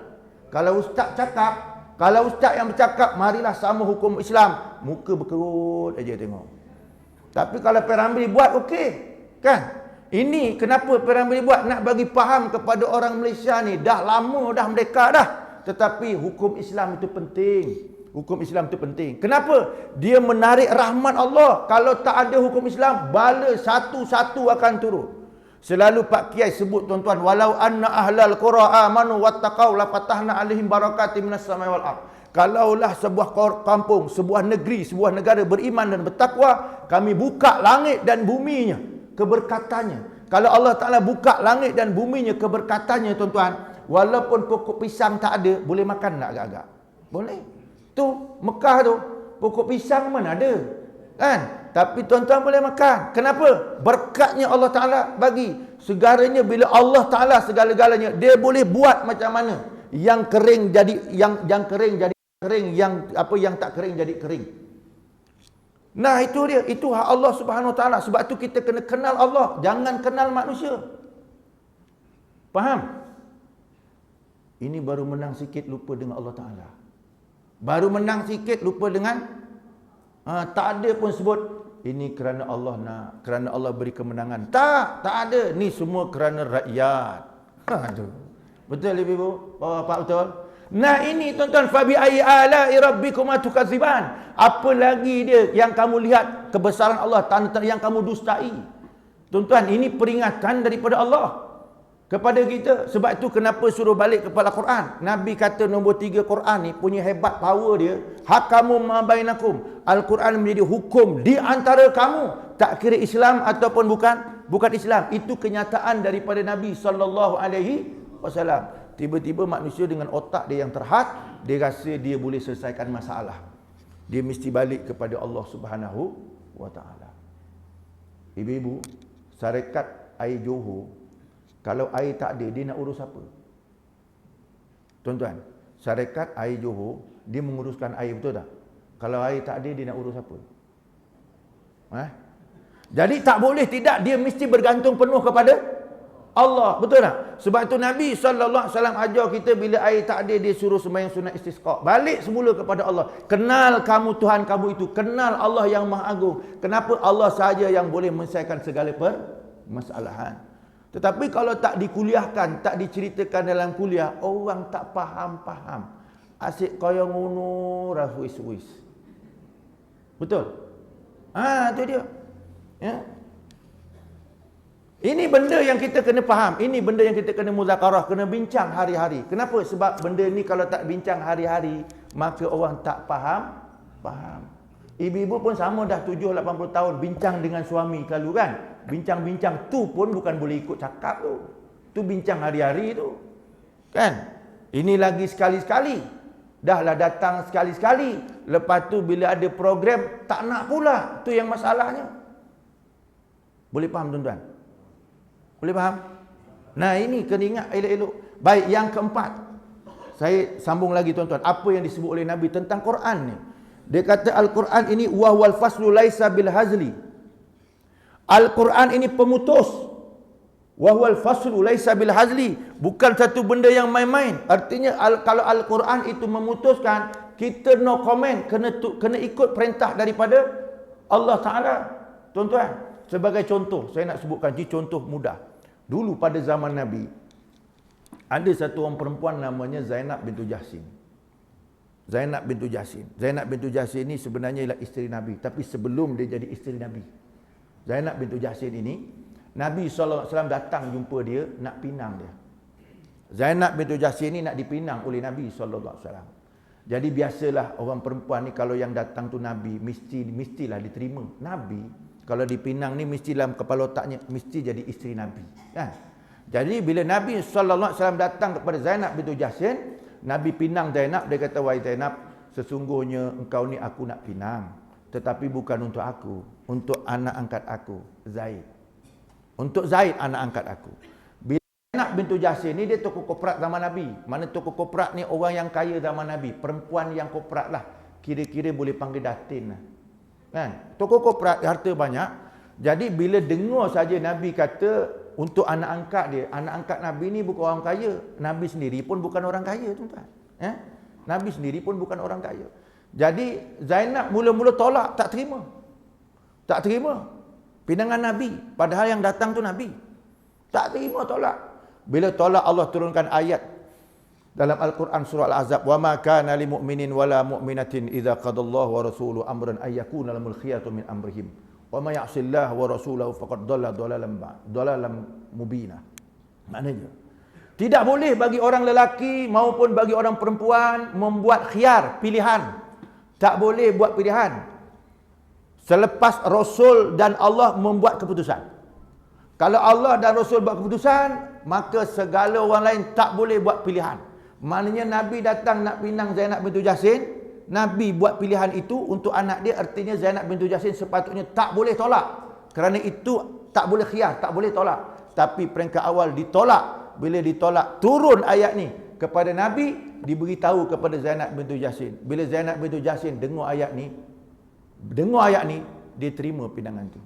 Kalau ustaz cakap, kalau ustaz yang bercakap, marilah sama hukum Islam, muka berkerut aja tengok. Tapi kalau P.Ramlee buat, okey. Kan? Ini kenapa P.Ramlee buat? Nak bagi faham kepada orang Malaysia ni. Dah lama dah merdeka dah. Tetapi hukum Islam itu penting. Hukum Islam itu penting. Kenapa? Dia menarik rahmat Allah. Kalau tak ada hukum Islam, bala satu-satu akan turun. Selalu Pak Kiai sebut tuan-tuan, walau anna ahlal qura amanu wattaqau la fatahna alaihim barakatim minas samai wal ardh. Kalaulah sebuah kampung, sebuah negeri, sebuah negara beriman dan bertakwa, kami buka langit dan buminya, keberkatannya. Kalau Allah Ta'ala buka langit dan buminya, keberkatannya tuan-tuan, walaupun pokok pisang tak ada, boleh makan tak agak-agak? Boleh. Tu Mekah tu, pokok pisang mana ada? Kan? Tapi tuan-tuan boleh makan. Kenapa? Berkatnya Allah Ta'ala bagi. Segalanya bila Allah Ta'ala segala-galanya, dia boleh buat macam mana? Yang kering jadi yang kering jadi kering, yang tak kering jadi kering. Nah, itu dia. Itu hak Allah Subhanahu Wa Ta'ala. Sebab tu kita kena kenal Allah, jangan kenal manusia. Faham? Ini baru menang sikit lupa dengan Allah Ta'ala. Baru menang sikit lupa dengan tak ada pun sebut ini kerana Allah nak, kerana Allah beri kemenangan. Tak ada. Ni semua kerana rakyat. Betul ibu, bapak betul? Nah ini tuan-tuan, fabi ayyi ala'i rabbikuma tukadziban. Apa lagi dia yang kamu lihat kebesaran Allah, tanda-tanda yang kamu dustai. Tuan-tuan, ini peringatan daripada Allah kepada kita. Sebab itu kenapa suruh balik kepada Quran. Nabi kata nombor 3 Quran ni punya hebat power dia. Hakamu ma bainakum. Al-Quran menjadi hukum di antara kamu. Tak kira Islam ataupun bukan Islam. Itu kenyataan daripada Nabi SAW. Tiba-tiba manusia dengan otak dia yang terhad, dia rasa dia boleh selesaikan masalah. Dia mesti balik kepada Allah Subhanahu Wa Ta'ala. Ibu-ibu, syarikat air Johor, kalau air tak ada, dia nak urus apa? Tuan-tuan, syarikat air Johor, dia menguruskan air, betul tak? Kalau air tak ada, dia nak urus apa? Jadi tak boleh tidak, dia mesti bergantung penuh kepada Allah. Betul tak? Sebab tu Nabi SAW ajar kita bila air tak ada, dia suruh sembahyang sunat istisqa. Balik semula kepada Allah. Kenal kamu Tuhan kamu itu. Kenal Allah yang Maha Agung. Kenapa? Allah sahaja yang boleh menyelesaikan segala permasalahan. Tetapi kalau tak dikuliahkan, tak diceritakan dalam kuliah, orang tak faham-faham. Asyik koyong unu rafuis-wuis. Betul? Itu dia. Ya. Ini benda yang kita kena faham. Ini benda yang kita kena muzakarah, kena bincang hari-hari. Kenapa? Sebab benda ni kalau tak bincang hari-hari, maka orang tak faham. Ibu-ibu pun sama dah 70-80 tahun bincang dengan suami kalau kan. Bincang-bincang tu pun bukan boleh ikut cakap tu. Tu bincang hari-hari tu. Kan? Ini lagi sekali-sekali. Dahlah datang sekali-sekali. Lepas tu bila ada program tak nak pula. Tu yang masalahnya. Boleh faham tuan-tuan? Boleh faham? Nah, ini kena ingat elok-elok. Baik, yang keempat. Saya sambung lagi tuan-tuan. Apa yang disebut oleh Nabi tentang Quran ni? Dia kata Al-Quran ini wahwal faslu laisa bil hazli. Al-Quran ini pemutus. Wahwal faslu laisa bil hazli. Bukan satu benda yang main-main. Artinya kalau Al-Quran itu memutuskan, kita no comment, kena ikut perintah daripada Allah Taala. Tuan-tuan, sebagai contoh, saya nak sebutkan contoh mudah. Dulu pada zaman Nabi, ada satu orang perempuan namanya Zainab bintu Jahsin. Zainab bintu Jahsin ini sebenarnya ialah isteri Nabi. Tapi sebelum dia jadi isteri Nabi, Zainab bintu Jahsin ini, Nabi SAW datang jumpa dia, nak pinang dia. Zainab bintu Jahsin ini nak dipinang oleh Nabi SAW. Jadi biasalah orang perempuan ni kalau yang datang tu Nabi, mestilah diterima. Nabi kalau dipinang ni mestilah kepala otaknya mesti jadi isteri Nabi. Kan? Jadi bila Nabi SAW datang kepada Zainab bintu Jahsin, Nabi pinang Zainab, dia kata, wahai Zainab, sesungguhnya engkau ni aku nak pinang. Tetapi bukan untuk aku, untuk anak angkat aku, Zaid. Untuk Zaid, anak angkat aku. Bila Zainab bintu Jahsin ni, dia tokoh koprat zaman Nabi. Mana tokoh koprat ni orang yang kaya zaman Nabi. Perempuan yang koprat lah. Kira-kira boleh panggil datin lah. Kan? Tokoh koprat, harta banyak. Jadi bila dengar saja Nabi kata untuk anak angkat dia, anak angkat Nabi ni bukan orang kaya. Nabi sendiri pun bukan orang kaya, tuan-tuan. Nabi sendiri pun bukan orang kaya. Jadi Zainab mula-mula tolak, tak terima. Tak terima pinangan Nabi, padahal yang datang tu Nabi. Tak terima, tolak. Bila tolak, Allah turunkan ayat dalam Al-Quran surah Al-Ahzab, "Wa ma kana lil mu'minin wala mu'minatin idza qadallahu wa rasuluhu amran ay yakuna lahumul khiyaratu min amrihim. Wa may ya'sillahu wa rasulahu faqad dhalla dhalalan mubina." Maknanya, tidak boleh bagi orang lelaki maupun bagi orang perempuan membuat khiyar, pilihan. Tak boleh buat pilihan selepas Rasul dan Allah membuat keputusan. Kalau Allah dan Rasul buat keputusan, maka segala orang lain tak boleh buat pilihan. Maknanya Nabi datang nak pinang Zainab bintu Jahsin, Nabi buat pilihan itu untuk anak dia, artinya Zainab bintu Jahsin sepatutnya tak boleh tolak. Kerana itu tak boleh khiyar, tak boleh tolak. Tapi peringkat awal ditolak. Bila ditolak, turun ayat ni kepada Nabi, diberitahu kepada Zainab bintu Jahsin. Bila Zainab bintu Jahsin dengar ayat ni, dia terima pinangan tu.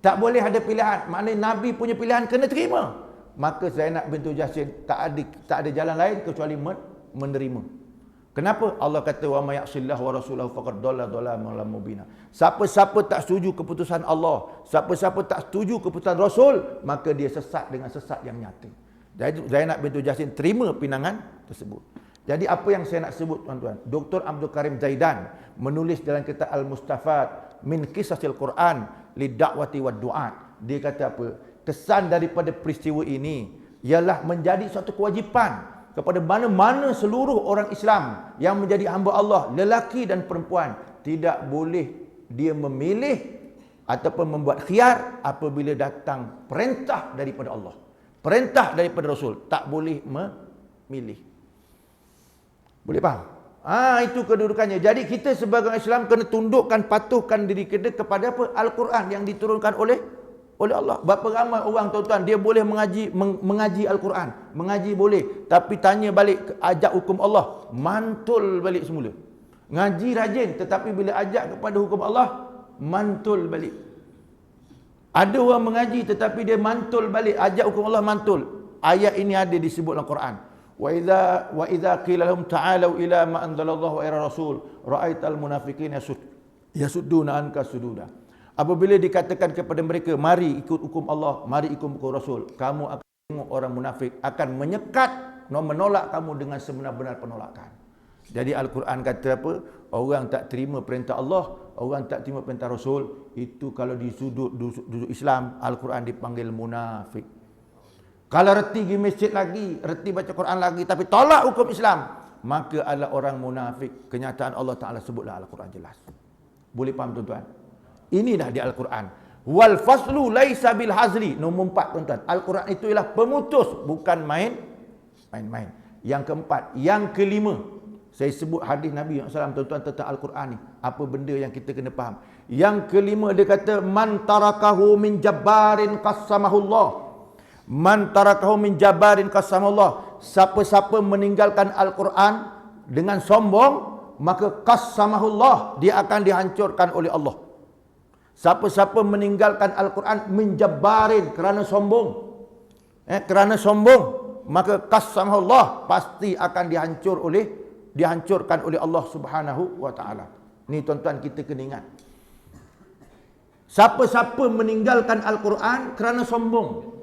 Tak boleh ada pilihan. Maknanya Nabi punya pilihan kena terima. Maka Zainab bintu Jahsin tak ada jalan lain kecuali menerima. Kenapa? Allah kata, "Wa may ya'sillahu wa rasulahu faqad dhalla dhalalan mubina." Siapa-siapa tak setuju keputusan Allah, siapa-siapa tak setuju keputusan Rasul, maka dia sesat dengan sesat yang nyata. Jadi Zainab bintu Jahsin terima pinangan tersebut. Jadi apa yang saya nak sebut, tuan-tuan, Dr. Abdul Karim Zaidan menulis dalam kitab Al-Mustafad min Qisasil Quran Lidakwati wad Du'at. Dia kata apa? Kesan daripada peristiwa ini ialah menjadi satu kewajipan kepada mana-mana seluruh orang Islam yang menjadi hamba Allah, lelaki dan perempuan, tidak boleh dia memilih ataupun membuat khiyar apabila datang perintah daripada Allah, perintah daripada Rasul. Tak boleh memilih. Boleh faham? Itu kedudukannya. Jadi kita sebagai Islam kena tundukkan, patuhkan diri kita kepada apa? Al-Quran yang diturunkan oleh Allah. Berapa ramai orang, tuan-tuan, dia boleh mengaji Al-Quran. Mengaji boleh. Tapi tanya balik, ajak hukum Allah, mantul balik semula. Ngaji rajin, tetapi bila ajak kepada hukum Allah, mantul balik. Ada orang mengaji tetapi dia mantul balik, ajak hukum Allah mantul. Ayat ini ada disebut dalam Quran. Wa idza qila lahum ta'alu ila ma anzalallahu wa ila rasul ra'aital munafiqina yasudduna anka sududa. Apabila dikatakan kepada mereka, mari ikut hukum Allah, mari ikut hukum Rasul, kamu akan tengok orang munafik akan menyekat, menolak kamu dengan sebenar-benar penolakan. Jadi Al-Quran kata apa? Orang tak terima perintah Allah, orang tak terima perintah Rasul, itu kalau di sudut Islam, Al-Quran dipanggil munafik. Kalau reti pergi masjid lagi, reti baca Quran lagi, tapi tolak hukum Islam, maka adalah orang munafik. Kenyataan Allah Ta'ala sebutlah Al-Quran jelas. Boleh faham tuan-tuan? Ini dah di Al-Quran. Wal faslu laisa bil hazli. Nombor 4 tuan-tuan. Al-Quran itu ialah pemutus, bukan main-main. Yang keempat, yang kelima. Saya sebut hadis Nabi SAW tuan-tuan tentang Al-Quran ni. Apa benda yang kita kena faham. Yang kelima dia kata, man tarakahu min jabbarin qasamahullah. Man tarakahu min jabbarin qasamahullah. Siapa-siapa meninggalkan Al-Quran dengan sombong, maka qasamahullah, dia akan dihancurkan oleh Allah. Siapa-siapa meninggalkan Al-Quran min jabbarin, kerana sombong. Kerana sombong, maka qasamahullah, pasti akan dihancurkan oleh Allah Subhanahu wa taala. Ni tuan-tuan kita kena ingat. Siapa-siapa meninggalkan Al-Quran kerana sombong.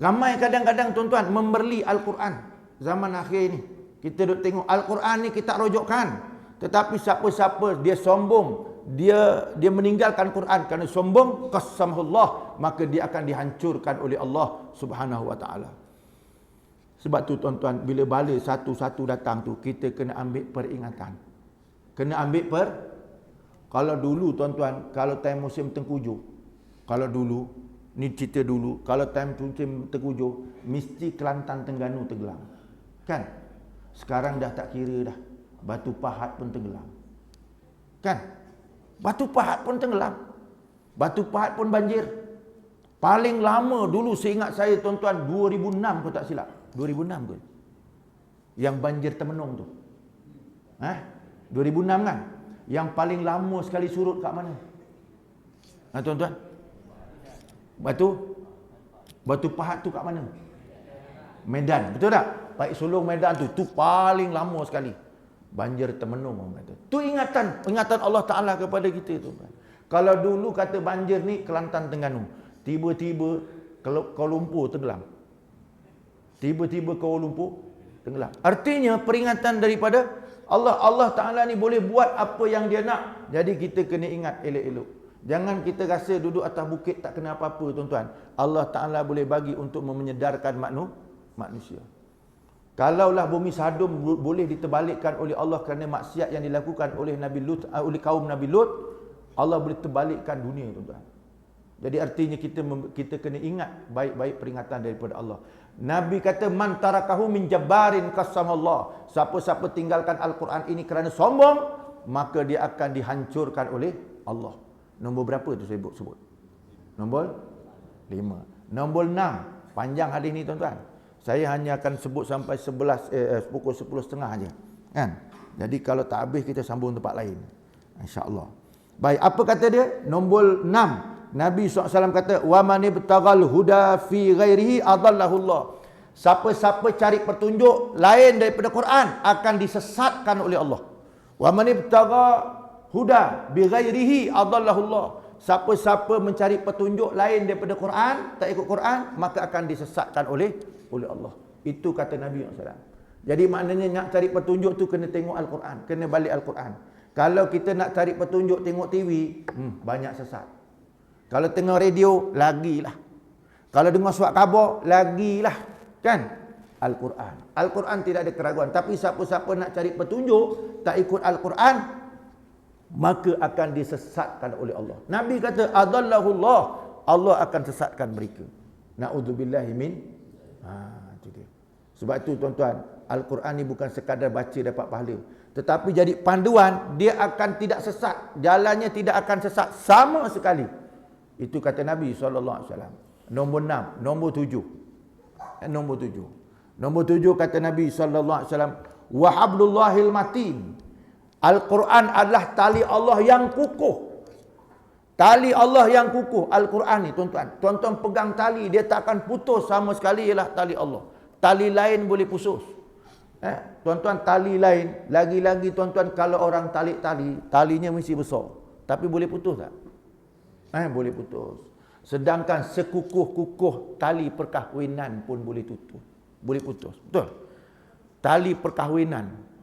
Ramai kadang-kadang tuan-tuan memberli Al-Quran zaman akhir ni. Kita duk tengok Al-Quran ni kita rojokkan. Tetapi siapa-siapa dia sombong, dia meninggalkan Quran kerana sombong, qasamahullah, maka dia akan dihancurkan oleh Allah Subhanahu wa taala. Sebab tu tuan-tuan, bila bala satu-satu datang tu, kita kena ambil peringatan. Kena ambil kalau dulu tuan-tuan, kalau time musim tengkujuh, kalau dulu, ni cerita dulu, kalau time musim tengkujuh, mesti Kelantan Terengganu tenggelam. Kan? Sekarang dah tak kira dah. Batu Pahat pun tenggelam. Kan? Batu Pahat pun tenggelam. Batu Pahat pun banjir. Paling lama dulu seingat saya tuan-tuan 2006 kalau tak silap. 2006 ke? Yang banjir Temenung tu. 2006 kan? Yang paling lama sekali surut kat mana? Tuan-tuan? Batu Pahat tu kat mana? Medan, betul tak? Baik Sulong Medan tu paling lama sekali. Banjir Temenung orang kata. Tu ingatan Allah Ta'ala kepada kita tu. Kalau dulu kata banjir ni Kelantan Terengganu, tiba-tiba Kuala Lumpur tenggelam. Tiba-tiba Kuala Lumpur tenggelam. Artinya peringatan daripada Allah. Allah Ta'ala ni boleh buat apa yang dia nak. Jadi kita kena ingat elok-elok. Jangan kita rasa duduk atas bukit tak kena apa-apa tuan-tuan. Allah Ta'ala boleh bagi untuk menyedarkan manusia. Kalaulah bumi Sadum boleh diterbalikkan oleh Allah kerana maksiat yang dilakukan oleh Nabi Lut, oleh kaum Nabi Lut, Allah boleh terbalikkan dunia tuan-tuan. Jadi artinya kita kena ingat baik-baik peringatan daripada Allah. Nabi kata man tarakahu min jabbarin qasamallah. Siapa-siapa tinggalkan Al-Quran ini kerana sombong, maka dia akan dihancurkan oleh Allah. Nombor berapa tu saya sebut? Nombor 5. Nombor 6. Panjang hadis ni tuan-tuan. Saya hanya akan sebut sampai pukul 10.30 aja. Kan? Jadi kalau tak habis kita sambung tempat lain. Insya-Allah. Baik, apa kata dia? Nombor 6. Nabi SAW kata, "Wa man ibtaghal huda fi ghairihi adallahullah." Siapa-siapa cari petunjuk lain daripada Quran akan disesatkan oleh Allah. Wa man ibtagha huda bi ghairihi adallahullah. Siapa-siapa mencari petunjuk lain daripada Quran, tak ikut Quran, maka akan disesatkan oleh Allah. Itu kata Nabi SAW. Jadi maknanya nak cari petunjuk tu kena tengok Al-Quran, kena balik Al-Quran. Kalau kita nak cari petunjuk tengok TV, banyak sesat. Kalau tengok radio, lagilah. Kalau dengar surat khabar, lagilah. Kan? Al-Quran. Al-Quran tidak ada keraguan. Tapi siapa-siapa nak cari petunjuk, tak ikut Al-Quran, maka akan disesatkan oleh Allah. Nabi kata, adallahullah, Allah akan sesatkan mereka. Na'udzubillahi min. Itu dia. Sebab itu tuan-tuan, Al-Quran ni bukan sekadar baca dapat pahala. Tetapi jadi panduan, dia akan tidak sesat. Jalannya tidak akan sesat sama sekali. Itu kata Nabi SAW. Nombor 6. Nombor 7. Nombor 7 kata Nabi SAW. Wa hablullahil matin. Al-Quran adalah tali Allah yang kukuh. Tali Allah yang kukuh, Al-Quran ni tuan-tuan. Tuan-tuan pegang tali, dia tak akan putus sama sekali, ialah tali Allah. Tali lain boleh putus. Tuan-tuan, tali lain, lagi-lagi tuan-tuan, kalau orang tali tali, talinya mesti besar. Tapi boleh putus tak? Boleh putus. Sedangkan sekukuh-kukuh tali perkahwinan pun boleh tutup. Boleh putus. Betul? Tali perkahwinan.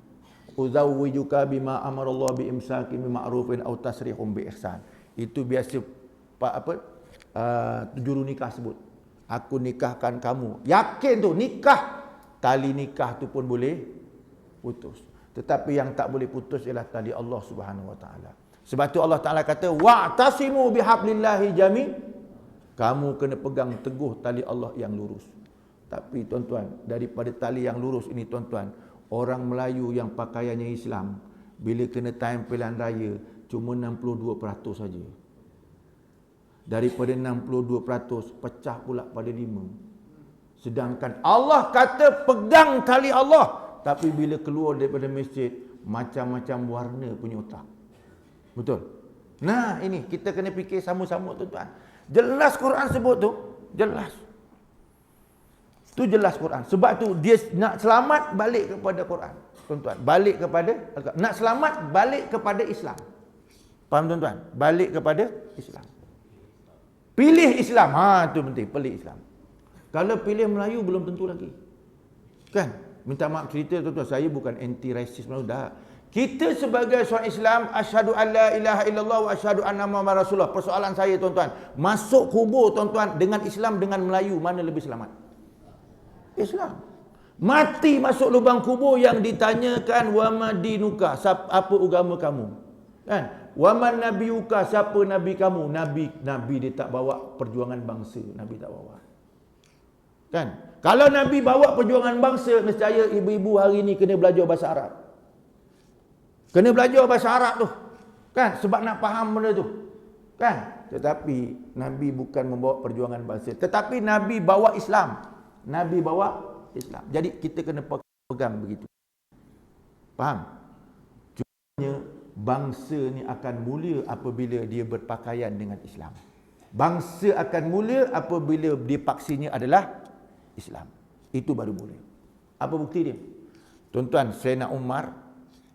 Uzawwijuka bima amarallahu bi imsaki bima'rufin aw tasrihum bi ihsan. Itu biasa juru nikah sebut. Aku nikahkan kamu. Yakin tu nikah. Tali nikah tu pun boleh putus. Tetapi yang tak boleh putus ialah tali Allah Subhanahu wa taala. Sebab tu Allah Taala kata wa'tasimu bihablillahi jami. Kamu kena pegang teguh tali Allah yang lurus. Tapi tuan-tuan, daripada tali yang lurus ini tuan-tuan, orang Melayu yang pakaiannya Islam, bila kena time pilihan raya, cuma 62% saja. Daripada 62%, pecah pula pada 5. Sedangkan Allah kata pegang tali Allah. Tapi bila keluar daripada masjid, macam-macam warna punya otak. Betul? Nah, ini kita kena fikir sama-sama tuan-tuan. Jelas Quran sebut tu. Jelas. Tu jelas Quran. Sebab tu dia nak selamat balik kepada Quran. Tuan-tuan, balik kepada nak selamat balik kepada Islam. Faham tuan-tuan? Balik kepada Islam. Pilih Islam. Tu penting, pilih Islam. Kalau pilih Melayu belum tentu lagi. Kan? Minta maaf cerita tuan-tuan, saya bukan anti rasis Melayu dah. Kita sebagai seorang Islam, asyhadu an la ilaha illallah wa asyhadu anna Muhammadar Rasulullah. Persoalan saya tuan-tuan, masuk kubur tuan-tuan dengan Islam dengan Melayu, mana lebih selamat? Islam. Mati masuk lubang kubur yang ditanyakan wa madinuka, apa agama kamu? Kan? Wa man nabiyuka, siapa nabi kamu? Nabi dia tak bawa perjuangan bangsa, nabi tak bawa. Kan? Kalau nabi bawa perjuangan bangsa, nescaya ibu-ibu hari ni kena belajar bahasa Arab. Kena belajar bahasa Arab tu. Kan? Sebab nak faham benda tu. Kan? Tetapi nabi bukan membawa perjuangan bangsa, tetapi nabi bawa Islam. Nabi bawa Islam. Jadi kita kena pegang begitu. Faham? Cumanya bangsa ni akan mulia apabila dia berpakaian dengan Islam. Bangsa akan mulia apabila dia paksinya adalah Islam. Itu baru boleh. Apa bukti dia? Tuan-tuan, Sayyidina Umar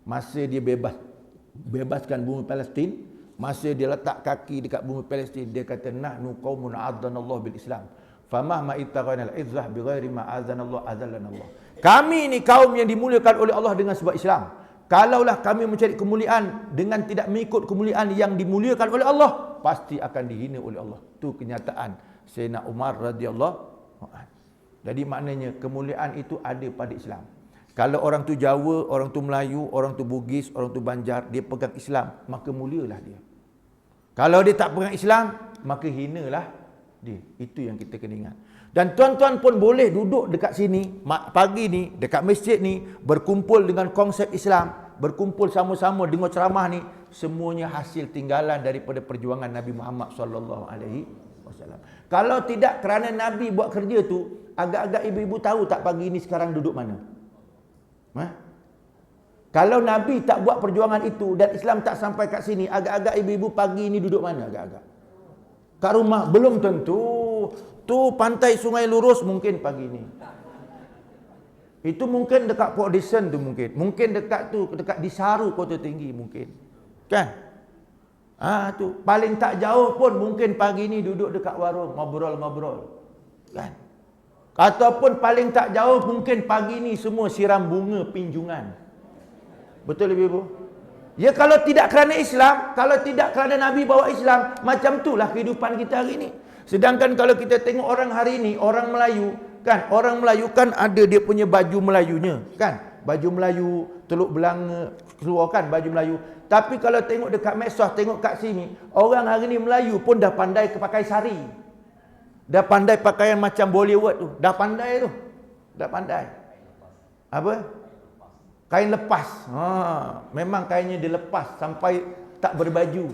masa dia bebaskan bumi Palestin, masa dia letak kaki dekat bumi Palestin, dia kata nahnu qaumun a'adzanallahu bil Islam. Famahma ittaqana al-izzah bighairi ma azanallahu azallanallah. Kami ni kaum yang dimuliakan oleh Allah dengan sebab Islam. Kalaulah kami mencari kemuliaan dengan tidak mengikut kemuliaan yang dimuliakan oleh Allah, pasti akan dihina oleh Allah. Itu kenyataan Sayyidina Umar radhiyallahu anhu. Jadi maknanya kemuliaan itu ada pada Islam. Kalau orang tu Jawa, orang tu Melayu, orang tu Bugis, orang tu Banjar, dia pegang Islam, maka mulialah dia. Kalau dia tak pegang Islam, maka hinalah dia. Itu yang kita kena ingat. Dan tuan-tuan pun boleh duduk dekat sini pagi ni, dekat masjid ni, berkumpul dengan konsep Islam, berkumpul sama-sama dengar ceramah ni, semuanya hasil tinggalan daripada perjuangan Nabi Muhammad sallallahu alaihi wasallam. Kalau tidak kerana Nabi buat kerja tu, agak-agak ibu-ibu tahu tak pagi ni sekarang duduk mana? Kalau Nabi tak buat perjuangan itu dan Islam tak sampai kat sini, agak-agak ibu-ibu pagi ni duduk mana agak-agak? Kat rumah belum tentu. Tu pantai Sungai Lurus mungkin pagi ni. Itu mungkin dekat Port Dickson tu mungkin. Mungkin dekat tu, dekat di Saru Kota Tinggi mungkin. Kan? Tu paling tak jauh pun mungkin pagi ni duduk dekat warung ngobrol-ngobrol. Kan? Ataupun paling tak jauh mungkin pagi ni semua siram bunga pinjungan. Betul ibu-ibu? Ya, kalau tidak kerana Islam, kalau tidak kerana Nabi bawa Islam, macam itulah kehidupan kita hari ini. Sedangkan kalau kita tengok orang hari ini, orang Melayu, kan? Orang Melayu kan ada dia punya baju Melayunya, kan? Baju Melayu, Teluk Belanga, keluar kan baju Melayu. Tapi kalau tengok dekat medsos, tengok kat sini, orang hari ini Melayu pun dah pandai pakai sari. Dah pandai pakaian macam Bollywood tu. Dah pandai tu. Dah pandai. Apa? Kain lepas. Memang kainnya dilepas sampai tak berbaju.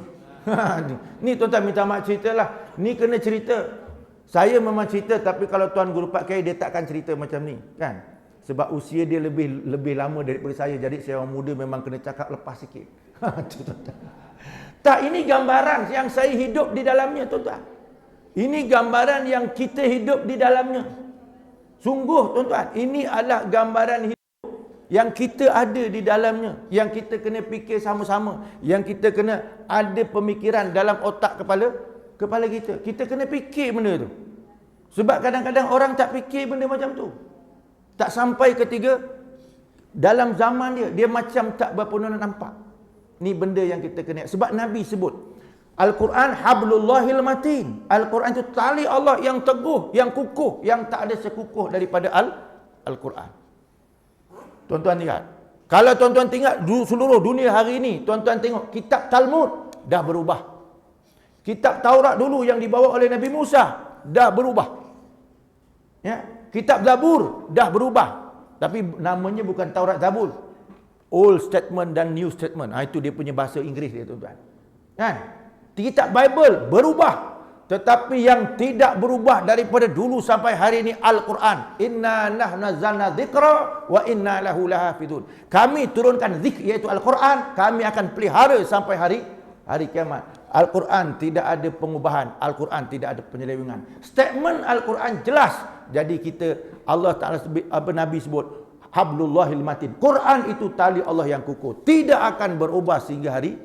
Ni tuan-tuan minta mak ceritalah. Ni kena cerita. Saya memang cerita, tapi kalau Tuan Guru Pak Kiai dia takkan cerita macam ni, kan? Sebab usia dia lebih lama daripada saya. Jadi saya orang muda memang kena cakap lepas sikit. Tak, ini gambaran yang saya hidup di dalamnya, tuan-tuan. Ini gambaran yang kita hidup di dalamnya. Sungguh, tuan-tuan, ini adalah gambaran hidup yang kita ada di dalamnya, yang kita kena fikir sama-sama, yang kita kena ada pemikiran dalam otak kepala kita. Kita kena fikir benda tu. Sebab kadang-kadang orang tak fikir benda macam tu. Tak sampai ketiga dalam zaman dia macam tak berapa nampak. Ni benda yang kita kena. Sebab Nabi sebut Al-Quran hablullahil matin. Al-Quran itu tali Allah yang teguh, yang kukuh, yang tak ada sekukuh daripada Al-Quran. Tuan-tuan lihat. Kalau tuan-tuan tengok seluruh dunia hari ini, tuan-tuan tengok kitab Talmud dah berubah. Kitab Taurat dulu yang dibawa oleh Nabi Musa dah berubah. Ya, kitab Zabur dah berubah. Tapi namanya bukan Taurat Zabur. Old Statement dan New Statement. Itu dia punya bahasa Inggeris dia, tuan-tuan. Kan? Kitab Bible berubah. Tetapi yang tidak berubah daripada dulu sampai hari ini Al-Quran. Inna nahnu nazzalna dzikra wa inna lahu lahafizun. Kami turunkan zikr, iaitu Al-Quran. Kami akan pelihara sampai hari kiamat. Al-Quran tidak ada pengubahan. Al-Quran tidak ada penyelewengan. Statement Al-Quran jelas. Jadi Allah Ta'ala Nabi sebut hablullahil matin. Quran itu tali Allah yang kukuh. Tidak akan berubah sehingga hari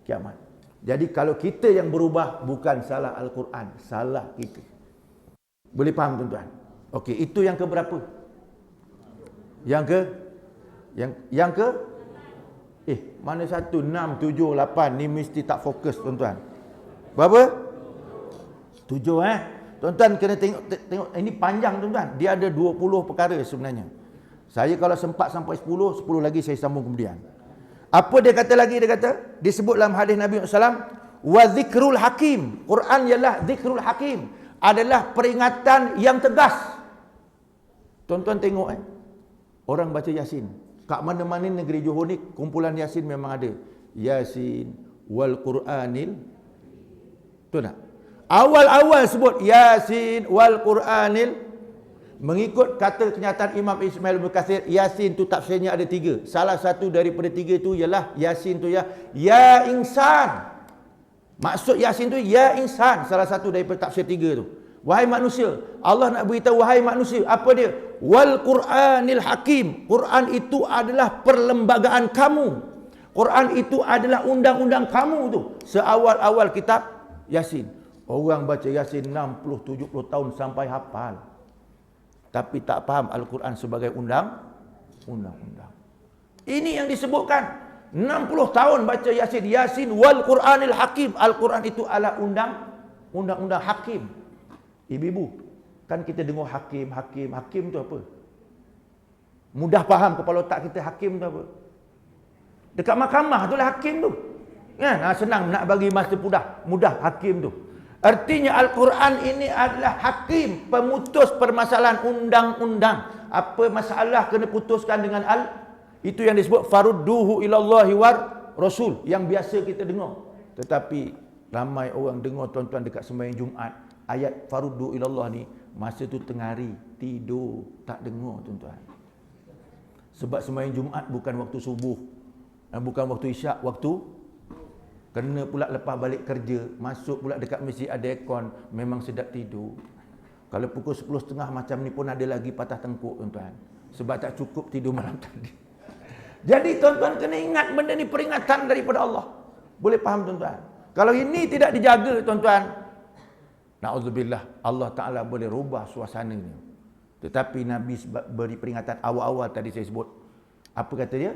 kiamat. Jadi kalau kita yang berubah, bukan salah Al-Quran, salah kita. Boleh faham, tuan-tuan? Okey, itu yang ke berapa? Yang ke? Mana satu? 6, 7, 8. Ni mesti tak fokus, tuan-tuan. Berapa? 7, Tuan-tuan kena tengok. Ini panjang, tuan-tuan. Dia ada 20 perkara sebenarnya. Saya kalau sempat sampai 10 lagi saya sambung kemudian. Apa dia kata lagi? Dia kata, disebut dalam hadis Nabi SAW, wa zikrul hakim. Quran ialah zikrul hakim. Adalah peringatan yang tegas. Tuan-tuan tengok, orang baca Yasin. Kat mana-mana negeri Johor ni, kumpulan Yasin memang ada. Yasin wal Quranil. Betul tak? Awal-awal sebut Yasin wal Quranil. Mengikut kata kenyataan Imam Ismail bin Katsir, Yasin tu tafsirnya ada 3. Salah satu daripada 3 tu ialah Yasin tu ya insan. Maksud Yasin tu ya insan. Salah satu daripada tafsir 3 tu. Wahai manusia. Allah nak beritahu wahai manusia. Apa dia? Wal Quranil Hakim. Quran itu adalah perlembagaan kamu. Quran itu adalah undang-undang kamu tu. Seawal-awal kitab Yasin. Orang baca Yasin 60-70 tahun sampai hafal. Tapi tak faham Al-Quran sebagai undang-undang. Ini yang disebutkan. 60 tahun baca Yasin. Yasin wal Quranil Hakim. Al-Quran itu adalah undang-undang hakim. Ibu-ibu, kan kita dengar hakim. Hakim tu apa? Mudah faham kepala otak kita, hakim tu apa? Dekat mahkamah tu lah hakim tu. Kan? Senang nak bagi masa mudah hakim tu. Artinya Al-Quran ini adalah hakim, pemutus permasalahan undang-undang. Apa masalah kena putuskan dengan itu yang disebut farudduhu ilallahi war rasul, yang biasa kita dengar. Tetapi ramai orang dengar, tuan-tuan, dekat sembahyang Jumaat ayat faruddu ilallah ni, masa tu tengah hari, tidur, tak dengar, tuan-tuan. Sebab sembahyang Jumaat bukan waktu subuh, bukan waktu isyak, waktu kena pula lepas balik kerja, masuk pula dekat masjid ada aircon, memang sedap tidur. Kalau pukul 10.30 macam ni pun ada lagi patah tengkuk, tuan-tuan. Sebab tak cukup tidur malam tadi. Jadi tuan-tuan kena ingat benda ni peringatan daripada Allah. Boleh faham, tuan-tuan? Kalau ini tidak dijaga, tuan-tuan, na'udzubillah, Allah Ta'ala boleh rubah suasananya. Tetapi Nabi beri peringatan awal-awal tadi saya sebut. Apa kata dia?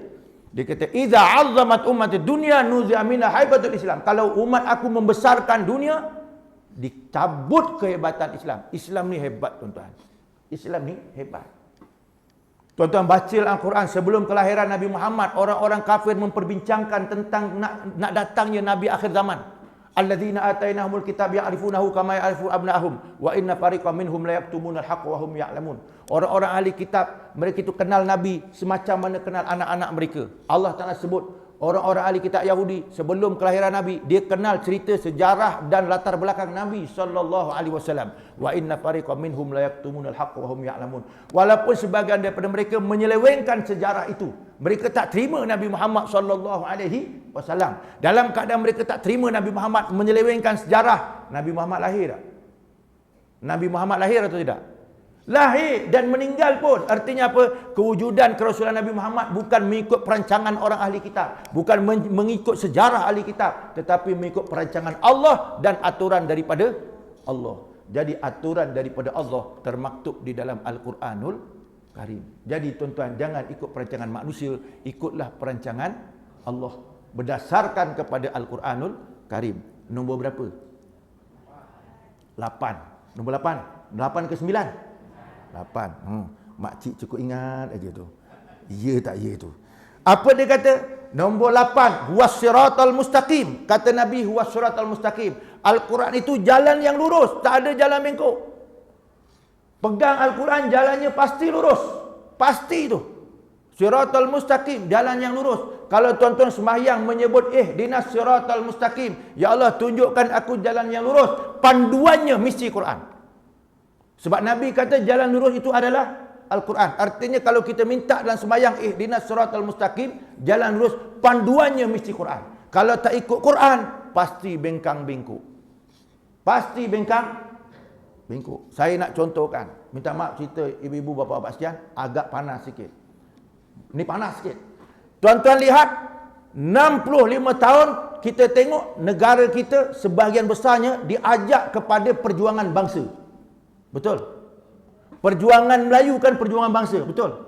Dia kata, "Idza 'azzamat ummati dunya nuzi'a minha haibatul Islam." Kalau umat aku membesarkan dunia, dicabut kehebatan Islam. Islam ni hebat, tuan-tuan. Islam ni hebat. Tuan-tuan baca Al-Quran sebelum kelahiran Nabi Muhammad, orang-orang kafir memperbincangkan tentang nak datangnya Nabi akhir zaman. Alladzina atainahumul kitab ya'rifunahu kama ya'rifu abna'ahum wa inna fariqam minhum la yaktumunal haqq wa hum ya'lamun. Orang-orang ahli kitab, mereka itu kenal Nabi semacam mana kenal anak-anak mereka. Allah Taala sebut Orang-orang ahli kitab Yahudi sebelum kelahiran Nabi, dia kenal cerita sejarah dan latar belakang Nabi sallallahu alaihi wasallam. Wa inna fariqam minhum la yaktumunal haqq wa hum ya'lamun. Walaupun sebahagian daripada mereka menyelewengkan sejarah itu, mereka tak terima Nabi Muhammad sallallahu alaihi wasallam. Dalam keadaan mereka tak terima Nabi Muhammad, menyelewengkan sejarah, Nabi Muhammad lahir tak? Nabi Muhammad lahir atau tidak? Lahir dan meninggal pun. Artinya apa? Kewujudan kerasulan Nabi Muhammad bukan mengikut perancangan orang ahli kitab, bukan mengikut sejarah ahli kitab, tetapi mengikut perancangan Allah dan aturan daripada Allah. Jadi aturan daripada Allah termaktub di dalam Al-Quranul Karim. Jadi tuan-tuan, jangan ikut perancangan manusia, ikutlah perancangan Allah berdasarkan kepada Al-Quranul Karim. Nombor berapa? 8. Nombor 8. 8 ke 9? 8. Makcik cukup ingat aja tu. Ya tak ya tu. Apa dia kata? Nombor 8, huwas siratal mustaqim. Kata Nabi, huwas siratal mustaqim. Al-Quran itu jalan yang lurus, tak ada jalan bengkok. Pegang Al-Quran, jalannya pasti lurus. Pasti itu. Siratal mustaqim, jalan yang lurus. Kalau tuan-tuan sembahyang menyebut ihdinas siratal mustaqim, ya Allah tunjukkan aku jalan yang lurus, panduannya mesti Quran. Sebab Nabi kata jalan lurus itu adalah Al-Quran. Artinya kalau kita minta dalam sembahyang ihdinas siratal mustaqim, jalan lurus, panduannya mesti Quran. Kalau tak ikut Quran, pasti bengkang bengkok. Pasti bengkang bengkok. Saya nak contohkan. Minta maaf cerita ibu-ibu bapa-bapa sekalian, agak panas sikit. Ni panas sikit. Tuan-tuan lihat, 65 tahun kita tengok negara kita sebahagian besarnya diajak kepada perjuangan bangsa. Betul? Perjuangan Melayu kan perjuangan bangsa, betul?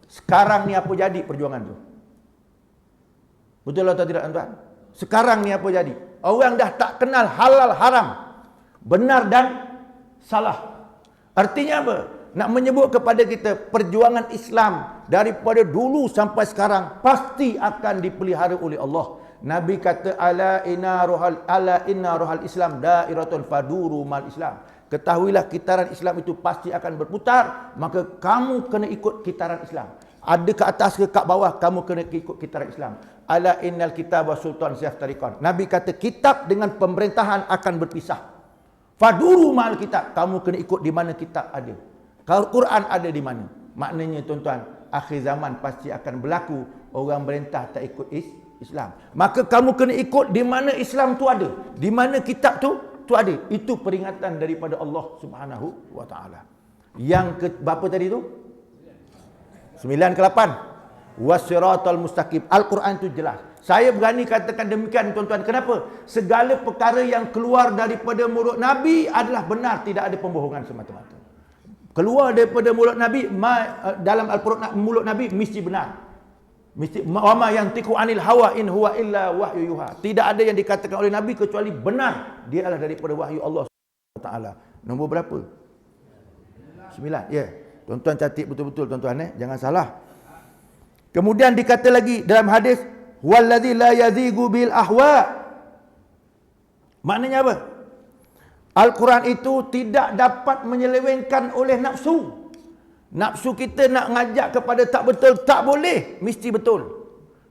Sekarang ni apa jadi perjuangan tu? Betul atau tidak tuan-tuan? Sekarang ni apa jadi? Orang dah tak kenal halal haram, benar dan salah. Artinya apa? Nak menyebut kepada kita perjuangan Islam daripada dulu sampai sekarang pasti akan dipelihara oleh Allah. Nabi kata ala inna ruhal Islam dairatun faduru mal Islam. Ketahuilah kitaran Islam itu pasti akan berputar, maka kamu kena ikut kitaran Islam. Ada ke atas ke kat bawah, kamu kena ikut kitaran Islam. Ala innal kitab wa sultan siyaftariqan. Nabi kata kitab dengan pemerintahan akan berpisah. Faduru mal kitab, kamu kena ikut di mana kitab ada. Kalau Quran ada di mana? Maknanya tuan-tuan, akhir zaman pasti akan berlaku orang merintah tak ikut Islam. Maka kamu kena ikut di mana Islam tu ada, di mana kitab tu ada. Itu peringatan daripada Allah Subhanahu wa taala. Yang ke berapa tadi tu? 9 ke 8. Wasiratal mustaqim. Al-Quran itu jelas. Saya berani katakan demikian tuan-tuan. Kenapa? Segala perkara yang keluar daripada mulut Nabi adalah benar, tidak ada pembohongan semata-mata. Keluar daripada mulut Nabi, dalam Al-Quran mulut Nabi mesti benar. Mesti wama yantiqu anil hawa in huwa illa wahyu yuha. Tidak ada yang dikatakan oleh Nabi kecuali benar. Dia adalah daripada wahyu Allah Taala. Nombor berapa? 9. Ya. Tuan-tuan catat betul-betul tuan-tuan jangan salah. Kemudian dikata lagi dalam hadis wallazi la yazigu bil ahwa. Maknanya apa? Al-Quran itu tidak dapat menyelewengkan oleh nafsu. Nafsu kita nak ngajak kepada tak betul, tak boleh. Mesti betul.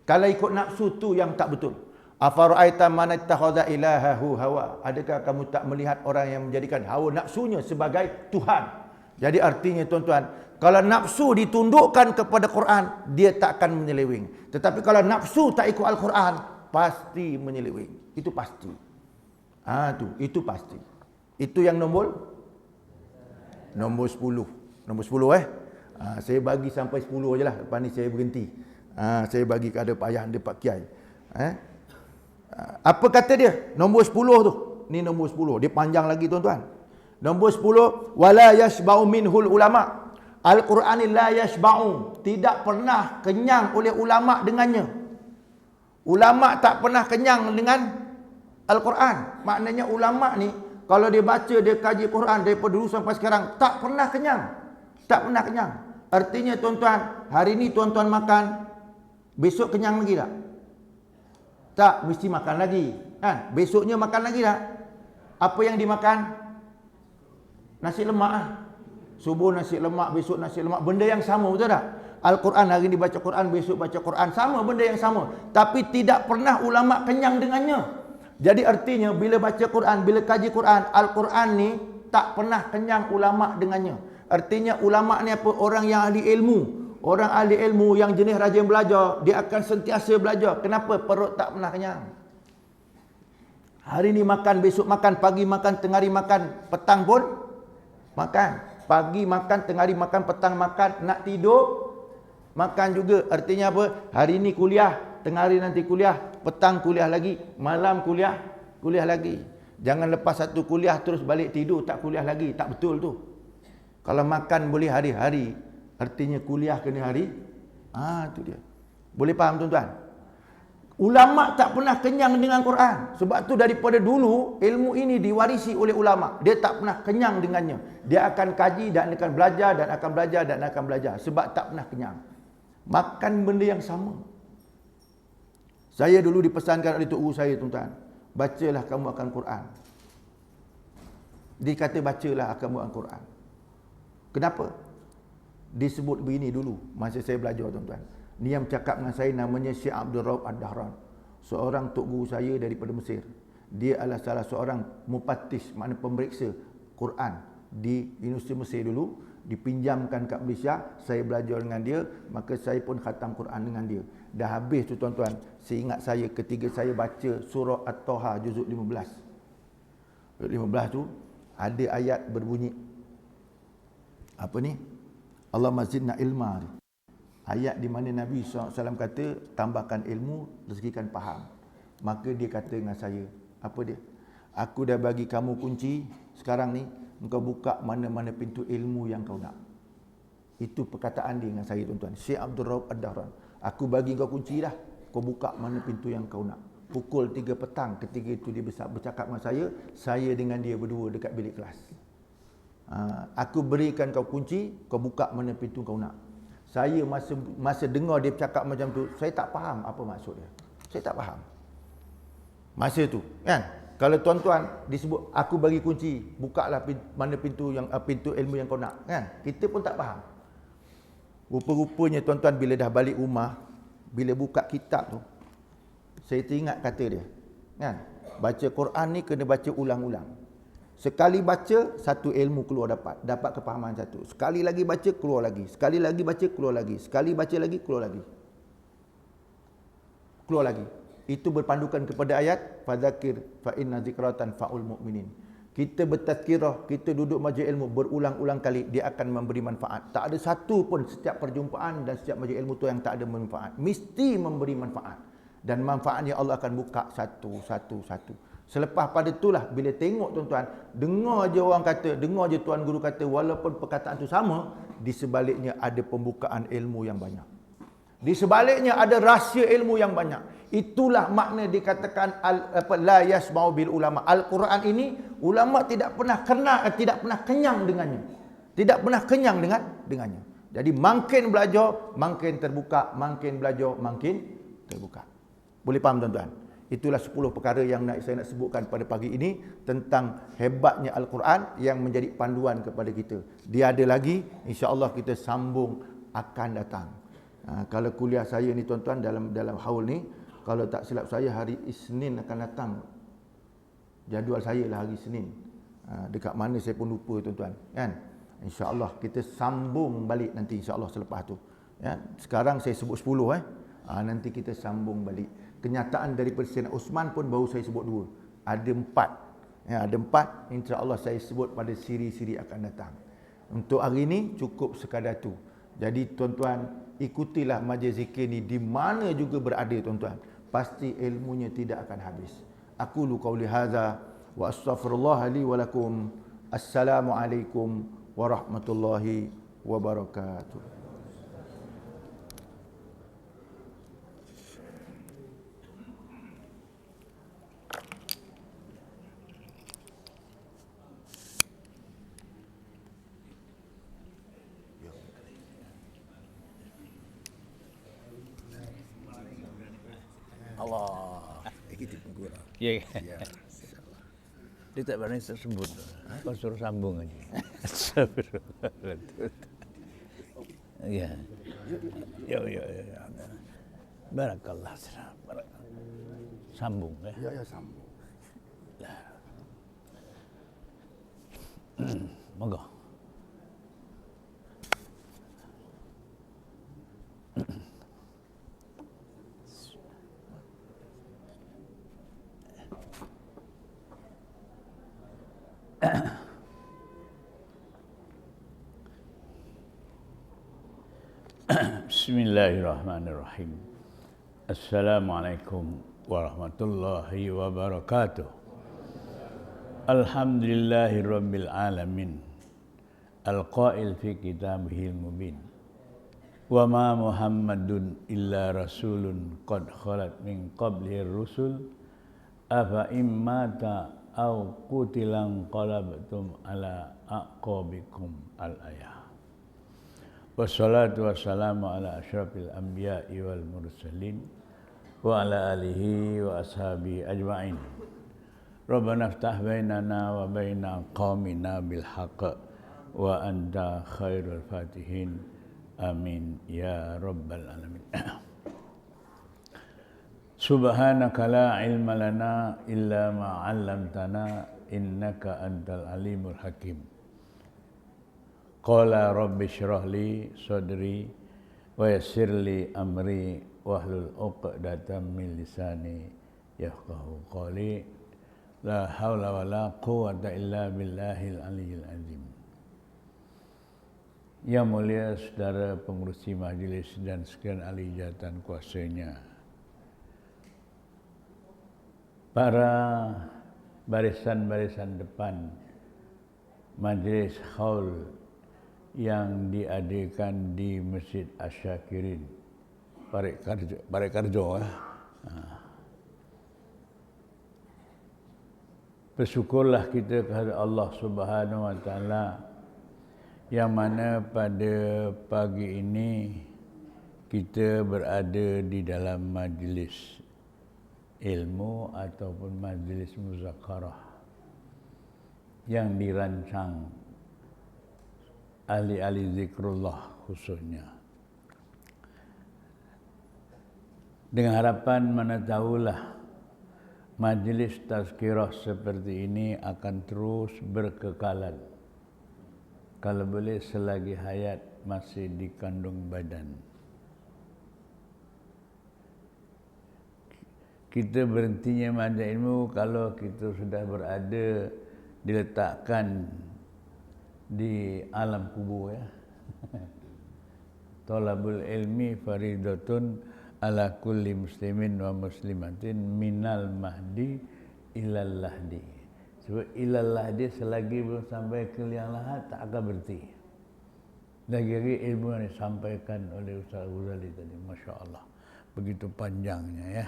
Kalau ikut nafsu tu yang tak betul. Afara'aita man ittakhadha ilahahu hawa. Adakah kamu tak melihat orang yang menjadikan hawa nafsunya sebagai Tuhan? Jadi artinya tuan-tuan, kalau nafsu ditundukkan kepada Quran, dia tak akan menyeleweng. Tetapi kalau nafsu tak ikut Al-Quran, pasti menyeleweng. Itu pasti. Itu pasti. Itu yang nombor 10. Nombor 10 saya bagi sampai 10 je lah. Lepas ni saya berhenti. Saya bagi kepada Pak Ayah anda Pak Kiai. Apa kata dia? Nombor 10 tu. Ni nombor 10. Dia panjang lagi tuan-tuan. Nombor 10. Wala yashba'u minhul ulama. Al-Quran la yashba'u. Tidak pernah kenyang oleh ulama dengannya. Ulama tak pernah kenyang dengan Al-Quran. Maknanya ulama ni kalau dia baca, dia kaji Quran daripada dulu sampai sekarang, tak pernah kenyang. Tak pernah kenyang. Artinya tuan-tuan, hari ni tuan-tuan makan, besok kenyang lagi tak? Tak, mesti makan lagi. Kan? Besoknya makan lagi tak? Apa yang dimakan? Nasi lemak. Subuh nasi lemak, besok nasi lemak. Benda yang sama, betul tak? Al-Quran hari ni baca Quran, besok baca Quran, sama benda yang sama. Tapi tidak pernah ulama kenyang dengannya. Jadi artinya bila baca Quran, bila kaji Quran, Al-Quran ni tak pernah kenyang ulama dengannya. Artinya ulama ni apa? Orang yang ahli ilmu. Orang ahli ilmu yang jenis rajin belajar, dia akan sentiasa belajar. Kenapa? Perut tak pernah kenyang. Hari ni makan, besok makan, pagi makan, tengah hari makan, petang pun makan. Pagi makan, tengah hari makan, petang makan, nak tidur makan juga. Artinya apa? Hari ni kuliah, tengah hari nanti kuliah, petang kuliah lagi, malam kuliah lagi. Jangan lepas satu kuliah terus balik tidur, tak kuliah lagi. Tak betul tu. Kalau makan boleh hari-hari, artinya kuliah kena hari. Tu dia. Boleh faham tuan-tuan? Ulama tak pernah kenyang dengan Quran. Sebab tu daripada dulu ilmu ini diwarisi oleh ulama. Dia tak pernah kenyang dengannya. Dia akan kaji dan akan belajar dan akan belajar dan akan belajar. Sebab tak pernah kenyang. Makan benda yang sama. Saya dulu dipesankan oleh tok guru saya, tuan-tuan. Bacalah kamu akan Quran. Dia kata bacalah kamu akan Quran. Kenapa? Disebut begini dulu masa saya belajar, tuan-tuan. Ni yang bercakap dengan saya namanya Syekh Abdul Rauf Ad-Dahran. Seorang tok guru saya daripada Mesir. Dia adalah salah seorang mufattish, makna pemeriksa Quran di Universiti Mesir dulu. Dipinjamkan kat Malaysia, saya belajar dengan dia, maka saya pun khatam Quran dengan dia. Dah habis tu tuan-tuan, seingat saya ketika saya baca surah At-Taha juzuk 15. Juzuk 15 tu ada ayat berbunyi apa ni? Allahumma zidna ilma. Ayat di mana Nabi SAW kata, tambahkan ilmu, rezekikan faham. Maka dia kata dengan saya, apa dia? Aku dah bagi kamu kunci, sekarang ni, engkau buka mana-mana pintu ilmu yang kau nak. Itu perkataan dia dengan saya, tuan-tuan. Syekh Abdul Rauf Ad-Dahran. Aku bagi kau kunci dah, kau buka mana pintu yang kau nak. Pukul 3 petang, ketika itu dia bercakap dengan saya dengan dia berdua dekat bilik kelas. Aku berikan kau kunci, kau buka mana pintu kau nak. Saya masa dengar dia bercakap macam tu, saya tak faham apa maksud dia. Saya tak faham. Masa tu, kan? Kalau tuan-tuan disebut aku bagi kunci, bukalah mana pintu ilmu yang kau nak, kan? Kita pun tak faham. Rupa-rupanya tuan-tuan bila dah balik rumah, bila buka kitab tu, saya teringat kata dia, kan? Baca Quran ni kena baca ulang-ulang. Sekali baca, satu ilmu keluar dapat kefahaman satu. Sekali lagi baca, keluar lagi. Sekali lagi baca, keluar lagi. Sekali baca lagi, keluar lagi. Keluar lagi. Itu berpandukan kepada ayat fadzakir fa inna zikratan faul mu'minin. Kita bertazkirah, kita duduk majlis ilmu berulang-ulang kali, dia akan memberi manfaat. Tak ada satu pun setiap perjumpaan dan setiap majlis ilmu tu yang tak ada manfaat. Mesti memberi manfaat. Dan manfaatnya Allah akan buka satu. Selepas pada itulah bila tengok tuan-tuan, dengar je orang kata, dengar je tuan guru kata, walaupun perkataan tu sama, di sebaliknya ada pembukaan ilmu yang banyak. Di sebaliknya ada rahsia ilmu yang banyak. Itulah makna dikatakan la yasma'u bil ulama. Al-Quran ini ulama tidak pernah kenyang dengannya. Tidak pernah kenyang dengannya. Jadi makin belajar, makin terbuka, makin belajar, makin terbuka. Boleh faham tuan-tuan? Itulah 10 perkara yang saya nak sebutkan pada pagi ini tentang hebatnya Al-Quran yang menjadi panduan kepada kita. Dia ada lagi, insya-Allah kita sambung akan datang. Kalau kuliah saya ni tuan-tuan dalam haul ni, kalau tak silap saya hari Isnin akan datang. Jadual saya lah hari Isnin. Dekat mana saya pun lupa tuan-tuan, kan? Insya-Allah kita sambung balik nanti insya-Allah selepas tu. Ya, sekarang saya sebut 10 nanti kita sambung balik. Kenyataan daripada Sayyidina Osman pun baru saya sebut 2. Ada 4. Ya, ada 4 insya-Allah saya sebut pada siri-siri akan datang. Untuk hari ini cukup sekadar tu. Jadi tuan-tuan ikutilah majlis zikir ni di mana juga berada tuan-tuan. Pasti ilmunya tidak akan habis. Aku lu qauli hadza wa astaghfirullah li wa lakum. Assalamualaikum warahmatullahi wabarakatuh. Allah. Kita pun kurang. Ya. Ya. Dia tak berani tersebut. Kau suruh sambung aja. Ya. Ya. Barakallah. Sambung ya. Ya, sambung. Monggo. Bismillahirrahmanirrahim. Assalamualaikum warahmatullahi wabarakatuh. Alhamdulillahirabbil alamin. Al-qail fi kitabihil mubin. Wa ma Muhammadun illa rasulun qad khalat min qablihi rusul afa immata aw qutilan qalabtum ala aqabikum al-ayah. Wassalatu wassalamu ala asyrafil anbiya'i wal mursalin wa ala alihi wa ashabihi ajma'in. Rabbana iftah bainana wa baina qaumina bil haqq wa anta khairul fatihin. Amin ya rabbal alamin. Subhanaka la ilma lana illa ma 'allamtana innaka antal alimul hakim. Qala rabbi shrah li sadri wa yassir li amri wahlul 'uqdatam min lisani yafqahu qawli. La haula wala quwwata illa billahil aliyyil azim. Yang mulia saudara pengurusi majelis dan sekalian ahli jabatan kuasanya, para barisan-barisan depan majelis haul yang diadakan di Masjid Asyakirin Parekarjo. Bersyukurlah kita kepada Allah Subhanahu wa taala yang mana pada pagi ini kita berada di dalam majlis ilmu ataupun majlis muzakarah yang dirancang ahli-ahli zikrullah khususnya, dengan harapan mana tahulah majlis tazkirah seperti ini akan terus berkekalan, kalau boleh selagi hayat masih dikandung badan. Kita berhentinya majlis ilmu kalau kita sudah berada, diletakkan di alam kubur ya. Talabul ilmi faridatun ala kulli muslimin wa muslimatin minal mahdi ilal lahdi. Sebab ilal lahdi selagi belum sampai ke liang lahat tak akan berhenti. Lagi-lagi ilmu yang disampaikan oleh Ustaz Ghazali tadi, Masya Allah, begitu panjangnya ya.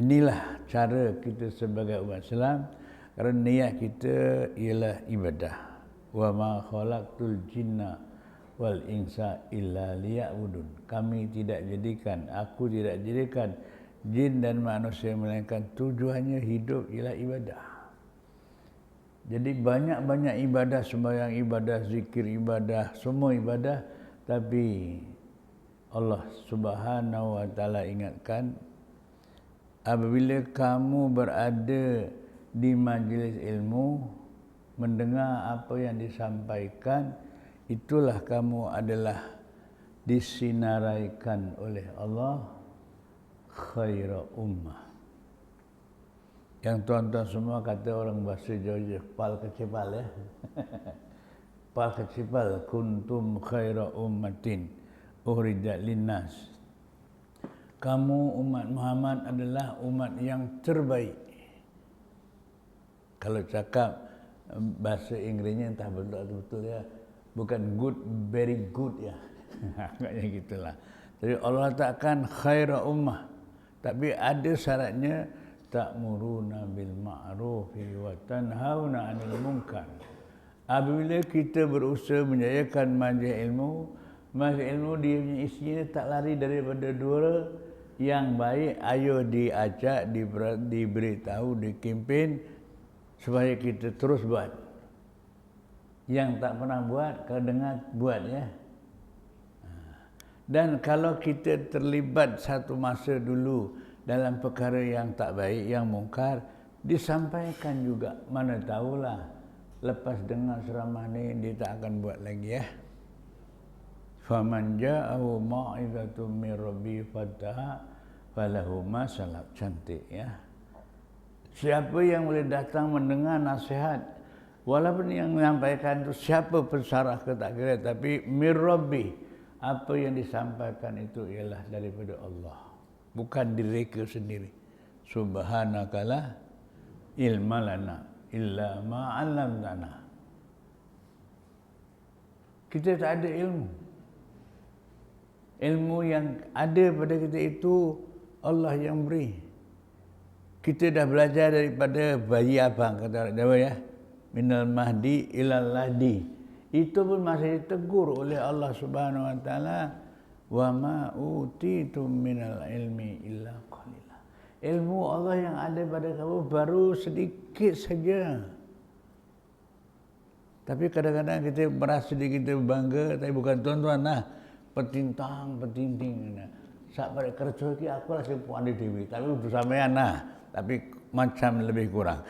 Inilah cara kita sebagai umat Islam, kerana niat kita ialah ibadah. Wa ma khalaqtul jinna wal insa illa liya'budun. Kami tidak jadikan, aku tidak jadikan jin dan manusia melainkan tujuannya hidup ialah ibadah. Jadi banyak-banyak ibadah, sembahyang ibadah, zikir ibadah, semua ibadah, tapi Allah Subhanahu wa taala ingatkan, apabila kamu berada di majlis ilmu, mendengar apa yang disampaikan, itulah kamu adalah disinaraikan oleh Allah khaira ummah. Yang tuan-tuan semua kata orang bahasa Jawa, pal kecipal ya. Pal kecipal, kuntum khaira ummatin ukhrijat linnas. Kamu umat Muhammad adalah umat yang terbaik. Kalau cakap bahasa Inggrisnya entah betul-betul ya, bukan good, very good ya. Agaknya gitulah. Jadi Allah takkan khaira ummah, tapi ada syaratnya, ta'muruna bil ma'rufi wa tanhauna 'anil munkar. Apabila kita berusaha menjayakan majlis ilmu dia punya isinya tak lari daripada dua yang baik. Ayo diajak, diberitahu, dikempen supaya kita terus buat. Yang tak pernah buat, kalau dengar buat ya. Dan kalau kita terlibat satu masa dulu dalam perkara yang tak baik, yang mungkar, disampaikan juga. Mana tahulah lepas dengar ceramah ni dia tak akan buat lagi ya. Faman ja'ahu mau'izatun min rabbi fattaha falahu ma salaf. Cantik ya. Siapa yang boleh datang mendengar nasihat, walaupun yang menyampaikan itu siapa pesarah ke tak kira, tapi min rabbi, apa yang disampaikan itu ialah daripada Allah, bukan diri mereka sendiri. Subhanaka la ilma lana illa ma 'allamtana. Kita tak ada ilmu. Ilmu yang ada pada kita itu Allah yang beri. Kita dah belajar daripada bayi abang, kata orang Jawa ya. Minal mahdi ilal ladi. Itu pun masih ditegur oleh Allah Subhanahu wa taala, wa ma utitum minal ilmi illa qalila. Ilmu Allah yang ada pada kamu baru sedikit saja. Tapi kadang-kadang kita merasa diri kita bangga, tapi bukan tuan-tuan lah. Petintang. Sak pada kerja ki aku rasa puan di TV, tapi untuk sampean lah. Tapi macam lebih kurang.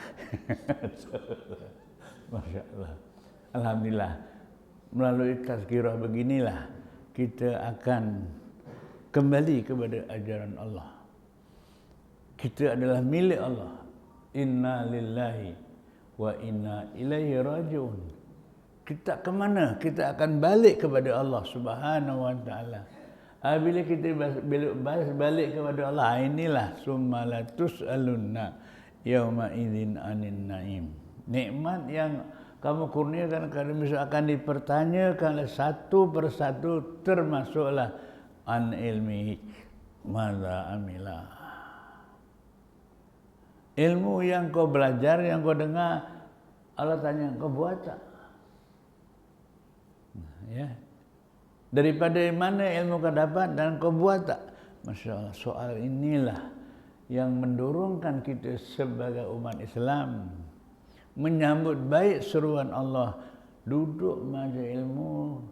Masya Allah. Alhamdulillah. Melalui tazkirah beginilah kita akan kembali kepada ajaran Allah. Kita adalah milik Allah. Inna lillahi wa inna ilaihi raji'un. Kita ke mana? Kita akan balik kepada Allah Subhanahu wa taala. Bila kita balik kepada Allah, inilah summa la tus'alunna yauma idzin anin naim. Nikmat yang kamu kurniakan kamu akan dipertanyakan satu persatu, termasuklah an ilmi madza amila. Ilmu yang kau belajar, yang kau dengar, Allah tanya, kau buat tak? Ya. Daripada mana ilmu kau dapat dan kau buat tak? Masya Allah, soal inilah yang mendorongkan kita sebagai umat Islam menyambut baik seruan Allah, duduk majlis ilmu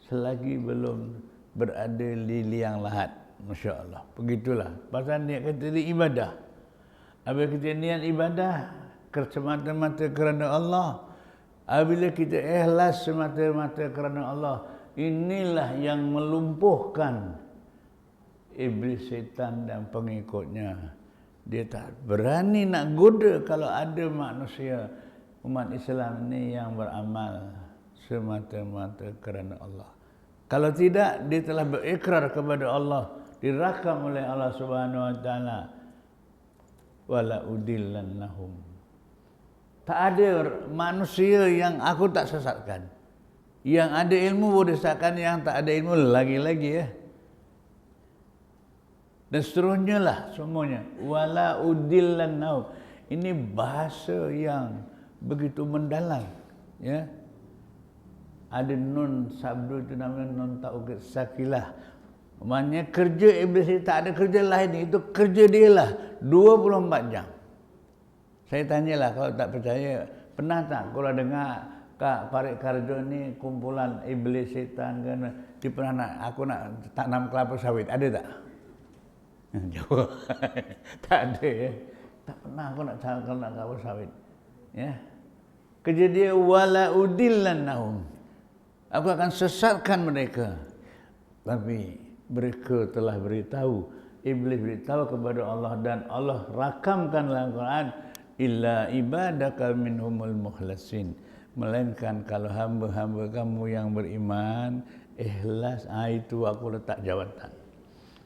selagi belum berada di liang lahat. Masya Allah, begitulah. Pasal niat kita di ibadah. Apabila kita niat ibadah semata-mata kerana Allah, apabila kita ikhlas semata-mata kerana Allah, inilah yang melumpuhkan iblis, setan dan pengikutnya. Dia tak berani nak goda kalau ada manusia umat Islam ni yang beramal semata-mata kerana Allah. Kalau tidak, dia telah berikrar kepada Allah, dirakam oleh Allah Subhanahu wa taala, wala udillannahum. Tak ada manusia yang aku tak sesatkan. Yang ada ilmu boleh sesatkan, yang tak ada ilmu lagi-lagi ya. Dan seterusnya lah semuanya. Wala udillannahum. Ini bahasa yang begitu mendalam. Ya. Ada nun sabdu itu namanya nun taukid sakilah. Maknanya kerja iblis itu tak ada kerja lain. Itu kerja dia lah 24 jam. Saya tanyalah, kalau tak percaya, pernah tak kalau dengar Kak Farid Karjo ni kumpulan iblis setan kan, dia pernah nak aku nak tanam kelapa sawit, ada tak? Jawab. Tak ada ya. Tak pernah aku nak tanam kelapa sawit. Ya. Kerja dia wala udillannahum. Aku akan sesatkan mereka. Tapi mereka telah beritahu, iblis beritahu kepada Allah, dan Allah rakamkan dalam Quran, illa ibadaka minhumul mukhlasin, melainkan kalau hamba-hamba kamu yang beriman ikhlas, itu aku letak jawatan,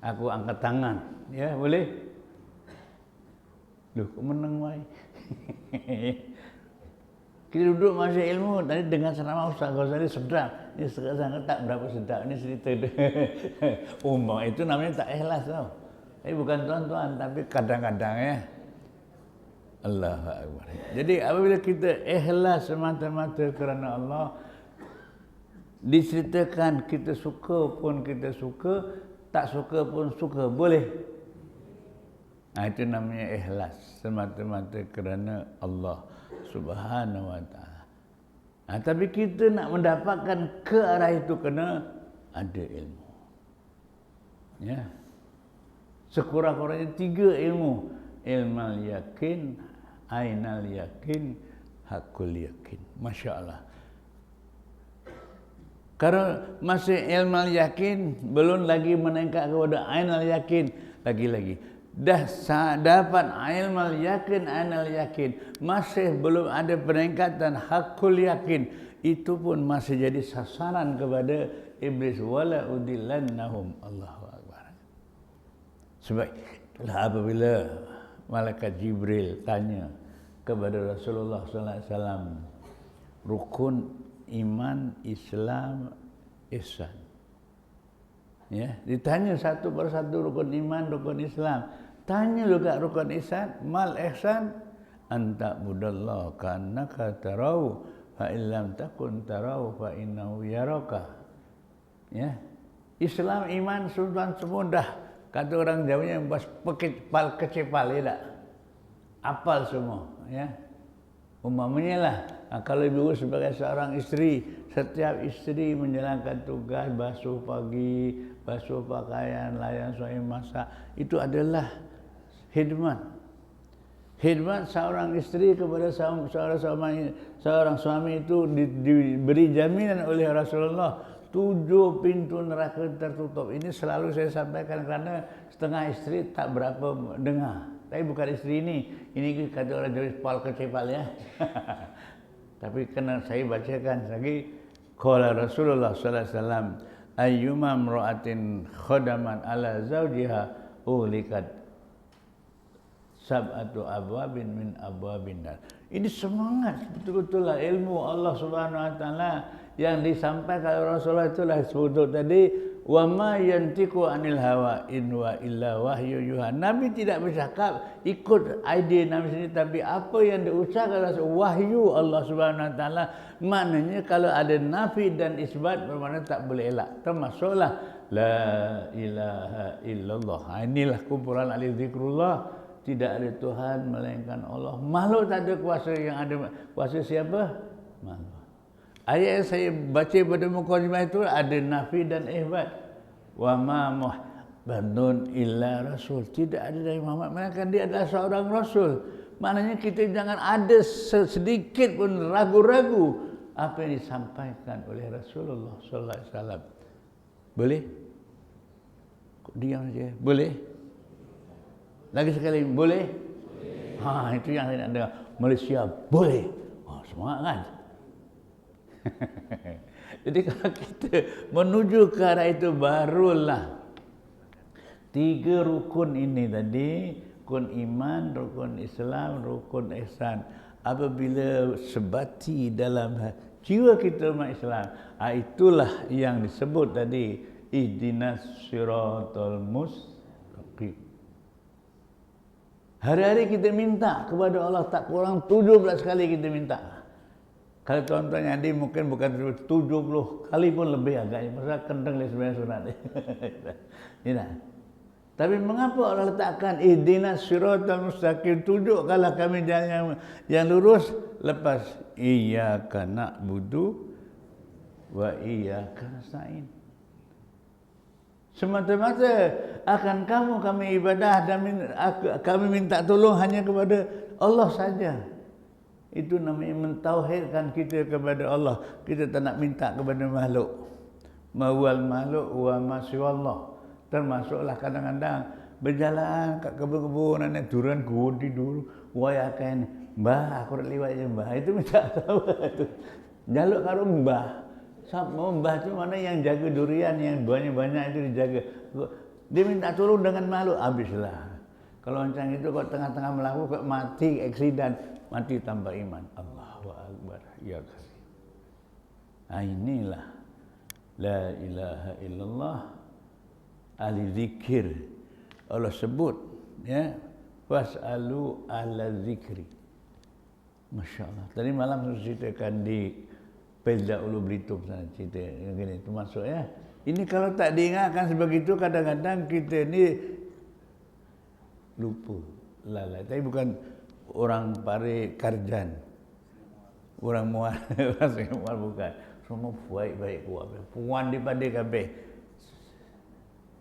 aku angkat tangan. Ya, boleh? Loh, kok menang wai? Kita duduk masuk ilmu, tadi dengan ceramah Ustaz Ghazali sedap. Ini sekarang tak berapa sedap, ini cerita umum itu namanya tak ikhlas tau. Tapi bukan tuan-tuan, tapi kadang-kadang ya. Allahu Akbar. Jadi apabila kita ikhlas semata-mata kerana Allah, diceritakan kita suka pun kita suka, tak suka pun suka, boleh. Itu namanya ikhlas semata-mata kerana Allah Subhanahu wa taala. Tapi kita nak mendapatkan ke arah itu kena ada ilmu. Ya. Sekurang-kurangnya 3 ilmu. Ilmal yakin, ainal yakin, hakul yakin. Masya Allah. Karena masih ilmal yakin, belum lagi meningkat kepada ainal yakin. Lagi-lagi. Dah dapat ilmal yakin, ainal yakin. Masih belum ada peningkatan hakul yakin. Itu pun masih jadi sasaran kepada iblis. Wala udillannahum. Allahu Akbar. Sebab itulah apabila malaikat Jibril tanya kepada Rasulullah sallallahu alaihi wasallam rukun iman, Islam, ihsan. Ya, ditanya satu persatu rukun iman, rukun Islam. Tanya juga rukun ihsan, mal ihsan anta budallah kannaka tarau fa illam takun tarau fa innahu yaraka. Ya. Islam, iman, sultan semua dah. Kata orang Jawa yang bas pekepal kecepal ya tak? Apal semua, ya. Umpamanya lah, kalau ibu sebagai seorang istri, setiap istri menjalankan tugas basuh pagi, basuh pakaian, layan suami masak, itu adalah khidmat. Khidmat seorang istri kepada seorang suami itu diberi jaminan oleh Rasulullah 7 pintu neraka tertutup. Ini selalu saya sampaikan karena setengah istri tak berapa dengar. Tapi bukan istri ini kata orang Jawa pal kecepal ya. Tapi kena saya bacakan lagi. Qala Rasulullah sallallahu alaihi wasallam ayyuma imra'atin khadaman ala zawjiha ulikat sab'atu abwabin min abwabin nar. Ini semangat betul-betul lah ilmu Allah Subhanahu wa taala yang disampaikan oleh Rasulullah itulah sebut tadi. Wa ma yantiqu anil hawa in wa illa wahyu yuha. Nabi tidak bercakap ikut ide Nabi sendiri, tapi apa yang diucapkan wahyu Allah Subhanahu wa taala. Maknanya kalau ada nafi dan isbat bermakna tak boleh elak. Termasuklah la ilaha illallah. Inilah kumpulan ahli zikrullah. Tidak ada Tuhan melainkan Allah. Makhluk tak ada kuasa, yang ada kuasa siapa? Makhluk. Ayat yang saya baca pada mukadimah itu ada nafi dan ihbat. Wa ma Muhammadun illa rasul. Tidak ada dari Muhammad melainkan dia adalah seorang rasul. Maknanya kita jangan ada sedikit pun ragu-ragu apa yang disampaikan oleh Rasulullah sallallahu alaihi wasallam. Boleh? Kok diam saja? Boleh? Lagi sekali, boleh? Ha, itu yang saya nak dengar. Malaysia boleh. Oh, semangat kan? Jadi kalau kita menuju ke arah itu barulah 3 rukun ini tadi, rukun iman, rukun Islam, rukun ihsan. Apabila sebati dalam jiwa kita umat Islam, itulah yang disebut tadi ihdinas siratal mustaqim. Hari-hari kita minta kepada Allah tak kurang 17 kali kita minta. Kalau tuan-tuan yang hadir mungkin bukan 70 kali pun lebih agaknya. Pasal kendeng dia sebenarnya sunat. Ya. Tapi mengapa Allah letakkan ihdinas siratal mustaqim, tunjukkanlah kami jalan yang lurus, lepas iyyaka na'budu wa iyyaka nasta'in. Semata-mata akan kamu kami ibadah dan kami minta tolong hanya kepada Allah saja. Itu namanya mentauhidkan kita kepada Allah. Kita tak nak minta kepada makhluk. Mawal makhluk wa masyaallah. Termasuklah kadang-kadang berjalan kat kebun-kebun nak turun gudi dulu. Wayakan mbah aku dak liwat je mbah. Itu minta tahu tu. Jaluk karo mbah. Siapa mbah tu mana yang jaga durian yang banyak-banyak itu dijaga. Dia minta tolong dengan makhluk, habislah. Kalau macam itu kau tengah-tengah melaku kau mati aksiden, mati tanpa iman. Allahu Akbar. Ya kasih. Inilah la ilaha illallah. Ahli zikir. Allah sebut ya, was'alu ahla zikri. Masya-Allah. Tadi malam saya ceritakan di Pelda Ulu Belitung sana cerita yang gini itu masuk ya. Ini kalau tak diingatkan sebegitu kadang-kadang kita ni lupa, lalai. Tapi bukan orang Pare Karjan, orang Muar, orang Muar bukan. Semua baik-baik kuat. Puan di pada kabeh.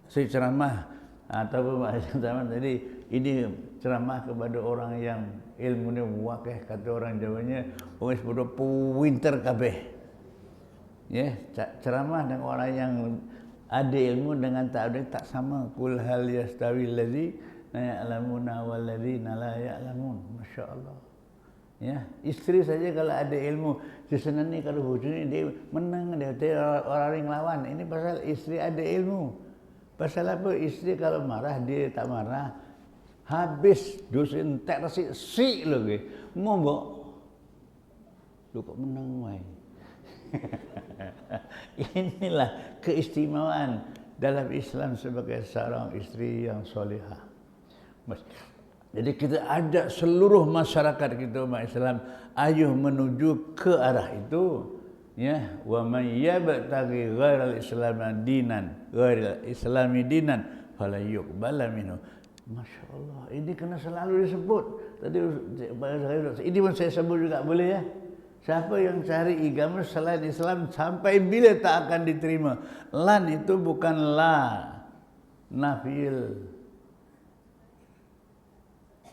saya ceramah ataupun ceramah tadi ini ceramah kepada orang yang ilmunya wakih, kata orang Jawanya wis padha pinter kabeh. Ya, ceramah dengan orang yang ada ilmu dengan tak ada tak sama. Kul hal yastawi allazi ya'lamuna wal ladzina la ya'lamun. Masya-Allah. Ya, isteri saja kalau ada ilmu, sesenang ni kalau bojone dia menang dia orang yang lawan. Ini pasal isteri ada ilmu. Pasal apa? Isteri kalau marah dia tak marah. Habis dosa entek resik sik lagi. Mombok. Lu kok menang wae. Inilah keistimewaan dalam Islam sebagai seorang isteri yang solehah. Jadi kita ajak seluruh masyarakat kita umat Islam ayo menuju ke arah itu, ya. Wa man yabtaghi ghairal islam dinan, ghairal islami dinan fala yuqbala minhu. Masya-Allah, ini kena selalu disebut. Tadi ini pun saya sebut juga, boleh ya? Siapa yang cari agama selain Islam sampai bila tak akan diterima. Lan itu bukan la nafil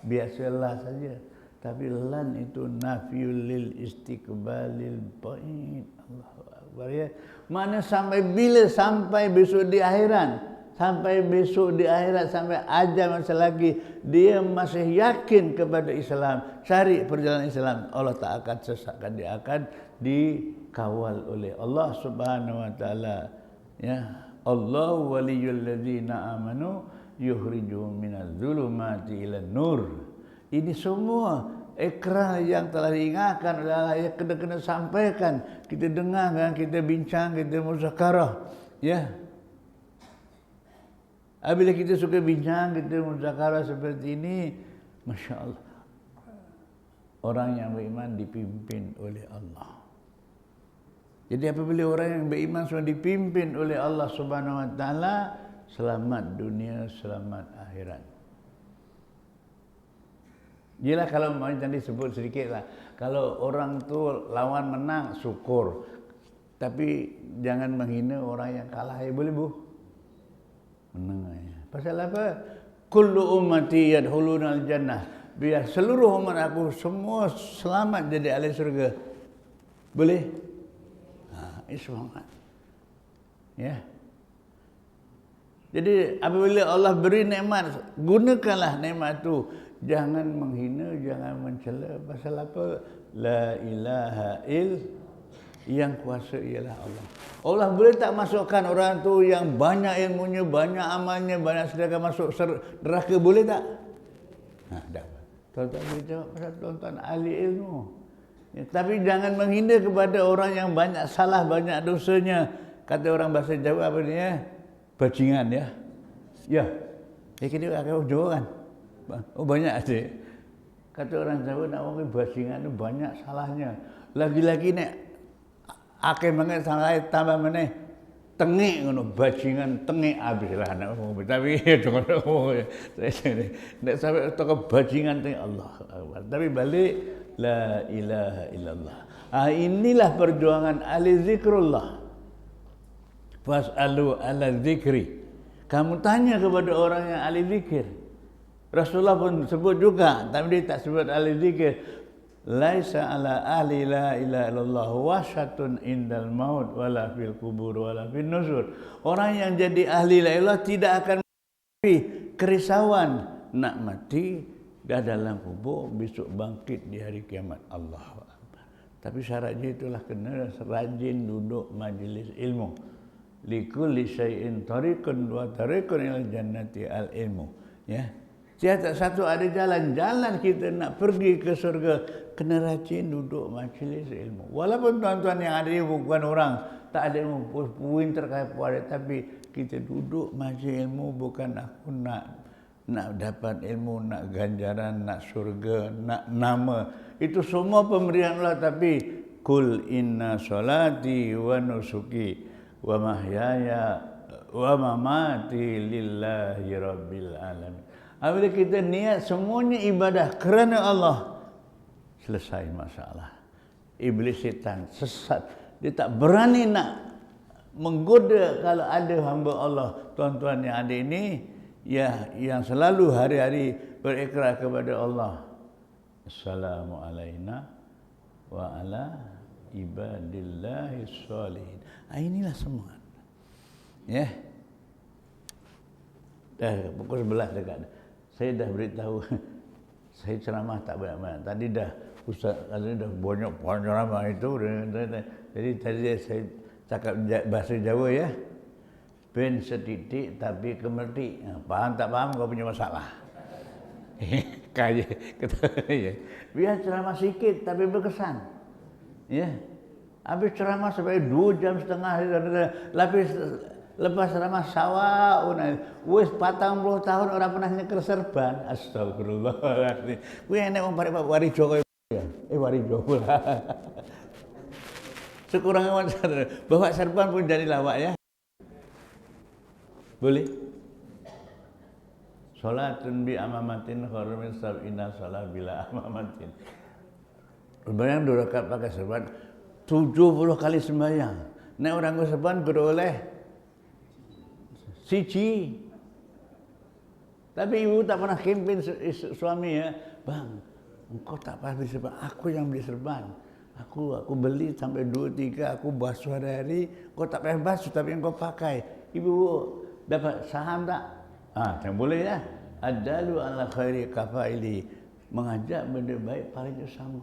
biasalah saja, tapi lan itu nafiul lil istiqbalil ba'id. Allahu akbar ya. Mana sampai bila? Sampai besok di akhirat. Sampai besok di akhirat, sampai ajal masa lagi dia masih yakin kepada Islam, cari perjalanan Islam, Allah tak akan sesatkan, dia akan dikawal oleh Allah Subhanahu wa taala. Ya, Allahu waliyul ladzina amanu yukhrijuhum minadz zulumati ilan nur. Ini semua ikrar yang telah diingatkan oleh Allah yang kena sampaikan, kita dengarkan, kita bincang, kita muzakarah, ya. Apabila kita suka bincang, kita muzakarah seperti ini, Masya Allah, orang yang beriman dipimpin oleh Allah. Jadi apabila orang yang beriman semua dipimpin oleh Allah Subhanahu wa taala, selamat dunia, selamat akhirat. Jelah kalau macam disebut sedikitlah, kalau orang tu lawan menang syukur, tapi jangan menghina orang yang kalah, ya boleh bu? Menang aja. Pasal apa? Kullu ummati yadkhuluna al-jannah. Biar seluruh umat aku semua selamat jadi ahli surga. Boleh? Semangat. Ya. Jadi apabila Allah beri nikmat, gunakanlah nikmat itu. Jangan menghina, jangan mencela. Pasal apa? La ilaha illallah. Yang kuasa ialah Allah. Allah boleh tak masukkan orang tu yang banyak ilmunya, banyak amalnya, banyak sedekah masuk neraka, boleh tak? Tak. Tuan-tuan boleh jawab pasal tuan-tuan ahli ilmu. Ya, tapi jangan menghina kepada orang yang banyak salah, banyak dosanya. Kata orang bahasa Jawa apa ni ya? Bajingan ya. Ya. Kita akan jawab kan? Oh banyak aja. Kata orang Jawa nak orang bajingan tu banyak salahnya. Lagi-lagi ni akeh banget salah tambah meneh tengik ngono, bajingan tengik habislah anak ngomong. Tapi jangan ngomong. Nek sampai toko bajingan tengik Allah Akbar. Tapi balik la ilaha illallah. Inilah perjuangan ahli zikrullah. Fas'alu ala zikri. Kamu tanya kepada orang yang ahli zikir. Rasulullah pun sebut juga, tapi dia tak sebut ahli zikir. Laisa ala ahli la ilaha illallah wasyatun indal maut wala fil kubur wala fil nusur. Orang yang jadi ahli la ilaha tidak akan mengalami kerisauan nak mati dah dalam kubur, besok bangkit di hari kiamat. Allahu akbar. Tapi syaratnya itulah kena rajin duduk majlis ilmu. Likulli syai'in tariqun wa tariqun ilal jannati al ilmu. Ya. Tiada satu ada jalan kita nak pergi ke surga, kena rajin duduk majlis ilmu. Walaupun tuan-tuan yang ada ini bukan orang tak ada ilmu, puin terkait pada, tapi kita duduk majlis ilmu bukan aku nak dapat ilmu, nak ganjaran, nak surga, nak nama. Itu semua pemberian Allah, tapi kul inna salati wa nusuki wa mahyaya wa mamati lillahi rabbil alamin. Apabila kita niat semuanya ibadah kerana Allah, selesai masalah. Iblis setan sesat, dia tak berani nak menggoda kalau ada hamba Allah, tuan-tuan yang ada ini, ya, yang selalu hari-hari berikrar kepada Allah. Assalamu alaina wa ala ibadillahis sholihin. Inilah semangat. Ya. Dah pukul 11 dekat. Saya dah beritahu saya ceramah tak banyak-banyak. Tadi dah ustaz tadi dah banyak ceramah itu. Jadi tadi saya cakap bahasa Jawa ya. Ben setitik tapi kemerti. Faham tak faham kau punya masalah. Kaya kata ya. Biar ceramah sikit tapi berkesan. Ya. Habis ceramah sampai 2 jam setengah lepas ceramah sawaun. Wis 40 tahun orang pernah nyekel serban. Astagfirullahaladzim. Kuwi enek wong parek Warijo kowe ya. Warijo pula. Sekurangnya bawa serban pun jadi lawak ya. Boleh? Salatun bi amamatin khairun min sab'ina shalah bila amamatin. Sembahyang 2 rakaat pakai serban 70 kali sembahyang. Nek orang nggo serban beroleh siji. Tapi ibu tak pernah kempen suami ya, bang, engkau tak pernah beli serban, aku yang beli serban. Aku beli sampai 2-3, aku basuh hari-hari, kau tak pernah basuh tapi engkau pakai. Ibu dapat saham tak? Yang boleh ya. Adalu ala khairi kafaili, mengajak benda baik paling sama.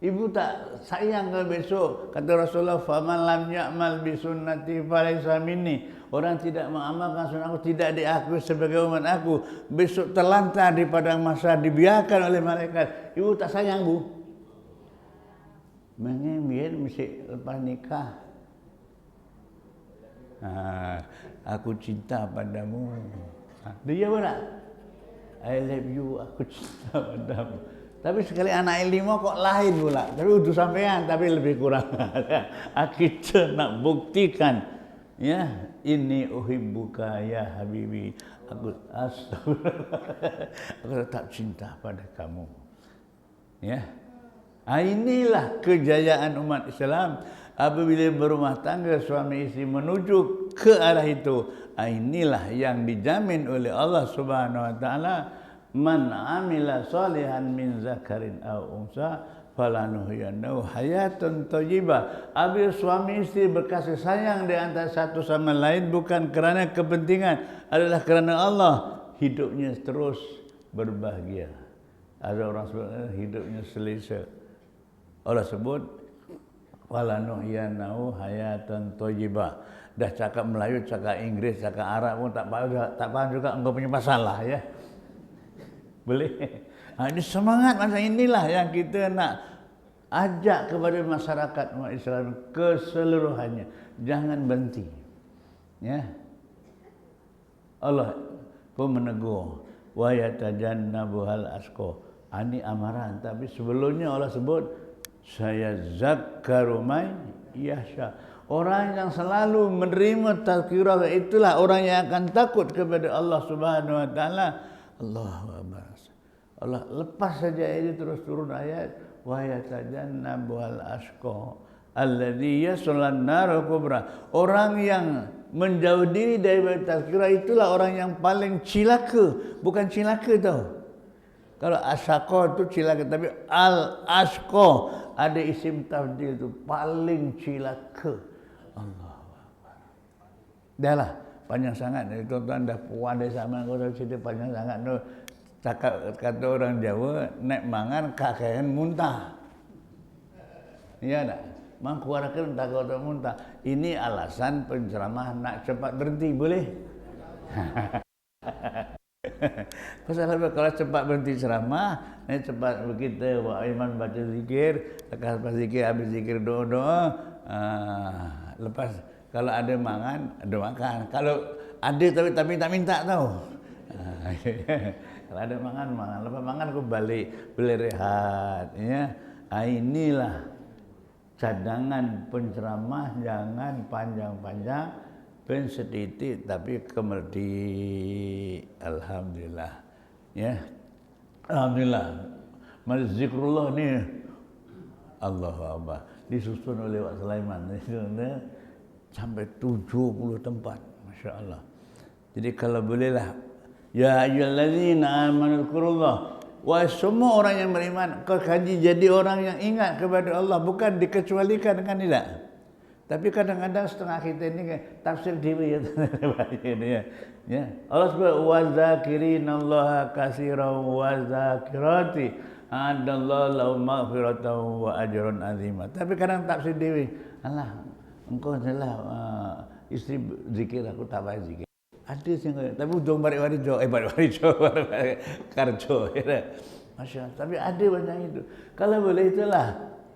Ibu tak sayang kalau besok kata Rasulullah, faman lam ya'mal bi sunnati falaysa minni. Orang tidak mengamalkan sunnah aku tidak diakui sebagai umat aku. Besok terlantar di padang mahsyar dibiarkan oleh malaikat. Ibu tak sayang, Bu? Mengen mesti lepas nikah. Aku cinta padamu. Dia apa tak? I love you, aku cinta padamu. Tapi sekali anak 5 kok lain pula. Tapi udah sampean, tapi lebih kurang. Kita nak buktikan, ya, ini uhibbuka ya habibi. Aku tetap cinta pada kamu. Ya. Inilah kejayaan umat Islam apabila berumah tangga suami istri menuju ke arah itu. Inilah yang dijamin oleh Allah Subhanahu wa taala. Man amila salihan min zakarin aw unsa falanuhyiyannahu hayatun thayyibah. Apabila suami istri berkasih sayang di antara satu sama lain bukan kerana kepentingan, adalah kerana Allah, hidupnya terus berbahagia. Ada orang sebut hidupnya selesa. Allah sebut falanuhyiyannahu hayatun thayyibah. Dah cakap Melayu, cakap Inggeris, cakap Arab pun tak paham juga engkau punya masalah ya. Boleh. Ini semangat masa inilah yang kita nak ajak kepada masyarakat umat Islam keseluruhannya. Jangan berhenti. Ya. Allah pun menegur, wa yatajannabuhal asqa. Ini amaran, tapi sebelumnya Allah sebut saya zakkaru may yahsha. Orang yang selalu menerima tazkirah itulah orang yang akan takut kepada Allah Subhanahu wa taala. Allahu akbar. Allah lepas saja ini terus turun ayat wa yatajannabuhal asqa alladzi yaslan nar kubra. Orang yang menjauh diri dari tazkirah itulah orang yang paling cilaka, bukan cilaka tau. Kalau asqa itu cilaka, tapi al asqa ada isim tafdil itu paling cilaka. Allahu akbar. Dahlah panjang sangat ni tuan-tuan dah puas dari sama kau cerita panjang sangat tu. Cakap kata orang Jawa, naik mangan kakek muntah. Iya tak? Mengkeluarkan takut muntah. Ini alasan penceramah nak cepat berhenti, boleh? Pasal kalau cepat berhenti ceramah, cepat kita iman baca zikir, lepas zikir habis zikir doa-doa, lepas kalau ada mangan, ada makan. Kalau ada tapi tak minta tahu. Kalau ada mangan. Lepas mangan aku balik, boleh rehat. Ya. Inilah cadangan penceramah, jangan panjang-panjang, pen setitik tapi kemerdi. Alhamdulillah. Ya. Alhamdulillah. Majlis zikrullah ni Allahu Akbar disusun oleh Wak Sulaiman. sampai 70 tempat, Masya Allah. Jadi kalau bolehlah, ya ayyuhallazina amanu dzkurullah, wahai semua orang yang beriman, kau kaji jadi orang yang ingat kepada Allah, bukan dikecualikan, kan tidak. Tapi kadang-kadang setengah kita ini tafsir diri ya. Ya. Allah sebut wazakirinallaha katsiran wazakirati adallahu lahum maghfiratan wa ajrun azima. Tapi kadang tafsir diri, alah engkau adalah istri zikir, aku tak baik zikir. Ada sih, tapi ujung balik-balik karjo ya. Masya Allah. Tapi ada banyak itu. Kalau boleh itulah,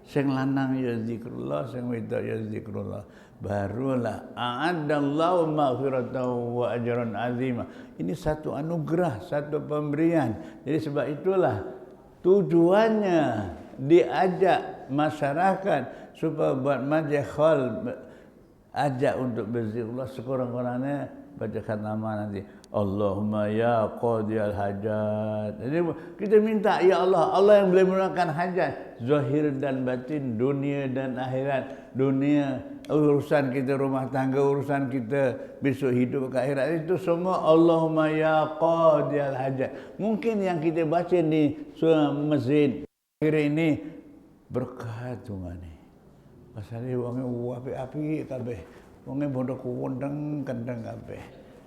sing lanang ya zikrullah, sing wedok ya zikrullah. Barulah a'adallahu maghfiratan wa ajran azima. Ini satu anugerah, satu pemberian. Jadi sebab itulah tujuannya diajak masyarakat supaya buat majlis ajak untuk berzikrullah sekurang-kurangnya baca khatama nanti. Allahumma ya qadiyal hajat. Jadi kita minta, ya Allah, Allah yang boleh menunaikan hajat zahir dan batin, dunia dan akhirat. Dunia urusan kita rumah tangga, urusan kita besok hidup ke akhirat, itu semua Allahumma ya qadiyal hajat. Mungkin yang kita baca di surah masjid akhir ini berkah Tuhan ni. Pasal dia wangnya api-api kabeh. Wangnya bodoh kuwendeng kendeng kabeh.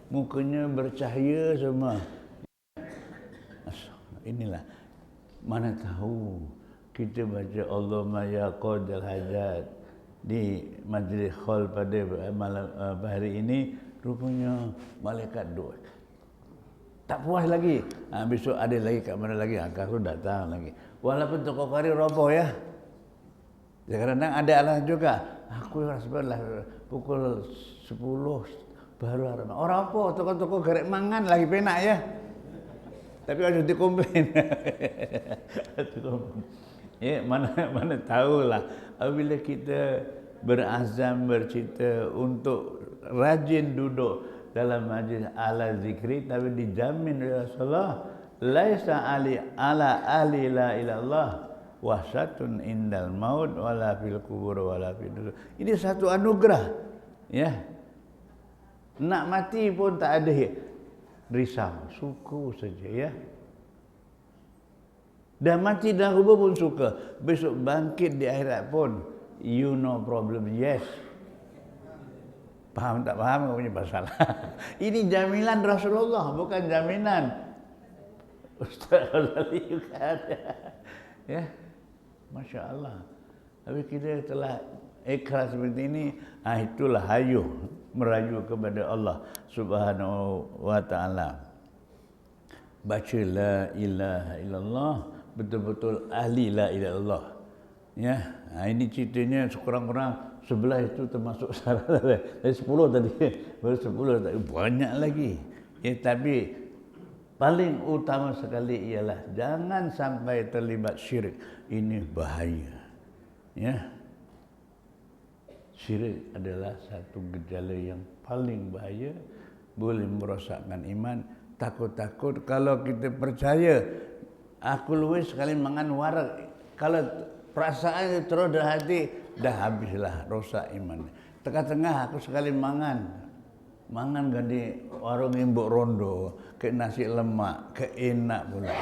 Mukanya bercahaya semua. Inilah, mana tahu kita baca Allahumma ya qadiyal hajat di majlis khol pada malam hari ini, rupanya malaikat doa. Tak puas lagi. Besok ada lagi kat mana lagi? Angkat tu datang lagi. Walaupun toko kari roboh ya. Kadang-kadang ada alasan juga. Aku rasa pukul 10 baru ada. Orang apa? Toko-toko garek mangan lagi penak ya. Tapi harus dikomplain. Ya, mana tahulah. Apabila kita berazam bercita untuk rajin duduk dalam majlis ala zikri, tapi dijamin oleh Rasulullah, laisa ala ahli la ilallah wahsatun indal maut wala fil kubur wala fil nusur. Ini satu anugerah, ya. Nak mati pun tak ada risau, suka saja, ya. Dah mati dalam kubur pun suka. Besok bangkit di akhirat pun, you no problem, yes. Faham tak faham, kau punya masalah. Ini jaminan Rasulullah, bukan jaminan Ustaz Ghazali juga ada. Ya, Masya Allah. Tapi kita telah ikhlas seperti ini, itulah hayuh merayu kepada Allah Subhanahu wa Ta'ala. Baca la ilaha illallah, betul-betul ahli la ilaha illallah. Ya, ini ceritanya sekurang-kurang 11 itu termasuk syarat. Dari 10 tadi, baru 10 tadi, banyak lagi. Ya, tapi paling utama sekali ialah jangan sampai terlibat syirik. Ini bahaya. Ya. Syirik adalah satu gejala yang paling bahaya, boleh merosakkan iman. Takut-takut kalau kita percaya, aku luwes sekali mangan warak. Kalau perasaan terus dalam hati, dah habislah, rosak iman. Tengah-tengah aku sekali mangan ganti warung imbuk rondo, ke nasi lemak, ke enak pula.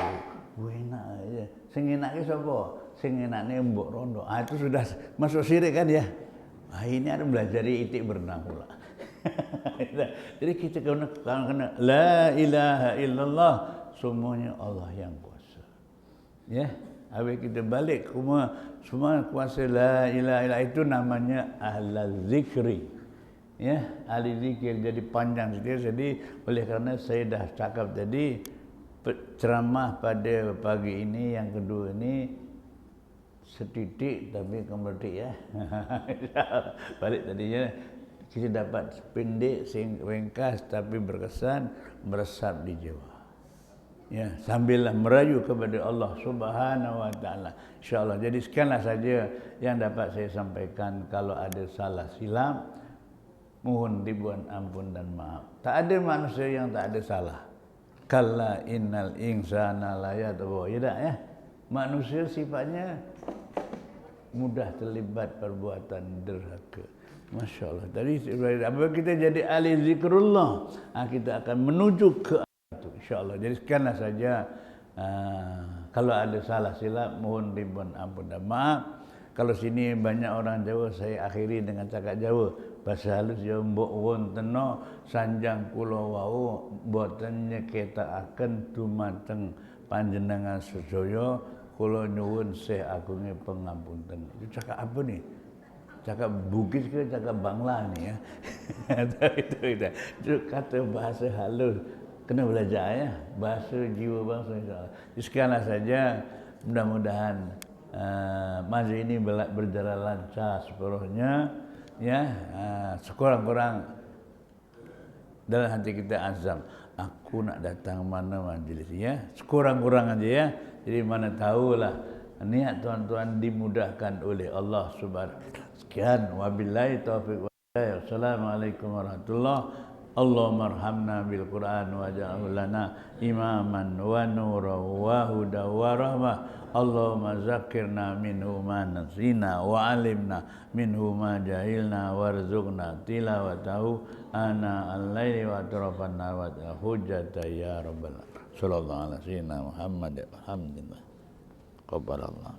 Enak aja. Sing enak ke siapa? Sing enaknya imbuk rondo. Itu sudah masuk syirik kan ya. Ini ada belajar itik berenang pula. Jadi kita kena la ilaha illallah, semuanya Allah yang kuasa. Ya, habis kita balik semua kuasa la ilaha illallah, itu namanya ahlul zikri. Ya, ahli zikir. Jadi panjang sedikit. Jadi oleh kerana saya dah cakap tadi, ceramah pada pagi ini yang kedua ini setitik tapi kemudian ya. Balik tadinya kita dapat pendek, ringkas tapi berkesan, meresap di jiwa. Ya, sambillah merayu kepada Allah Subhanahu wa Ta'ala. InsyaAllah. Jadi sekianlah saja yang dapat saya sampaikan. Kalau ada salah silap, mohon dibuat ampun dan maaf. Tak ada manusia yang tak ada salah. Kalla innal insana la yatgha. Ya tak ya? Manusia sifatnya mudah terlibat perbuatan derhaka. Masya Allah. Tadi apabila kita jadi ahli zikrullah, kita akan menuju ke itu. Insya Allah. Jadi sekianlah saja. Kalau ada salah silap, mohon ribuan ampun dan maaf. Kalau sini banyak orang Jawa, saya akhiri dengan cakap Jawa. Bahasa halus ya, mbok wonteno sanjang kula wau boten nyeketakaken dumateng panjenengan sedaya, kula nyuwun Syekh Agunge pangapunten. Itu cakap apa nih? Cakap Bugis ke cakap Bangla nih ya. Itu kata bahasa halus. Kena belajar ya, bahasa jiwa bangsa insyaAllah. Sekianlah saja, mudah-mudahan masa ini berjalan lancar sepenuhnya ya. Sekurang-kurang dalam hati kita azam, aku nak datang mana majlis ya, sekurang-kurang aja ya. Jadi mana tahulah niat tuan-tuan dimudahkan oleh Allah Subhanahu wa taala. Sekian, wabillahi taufiq wa hidayah. Assalamualaikum warahmatullahi wabarakatuh. Allahumma arhamna bil Qur'an waj'alhu lana imaman wa nuran wa huda wa rahmah. Allahumma zakkirna minhu ma nasina wa alimna minhu ma jahilna warzuqna tilawatahu ana al-laili wa atrafan wa hujjata ya rabbal alamin. Sallallahu alaihi wa sallam Muhammad alhamdulillah. Qabbalallah.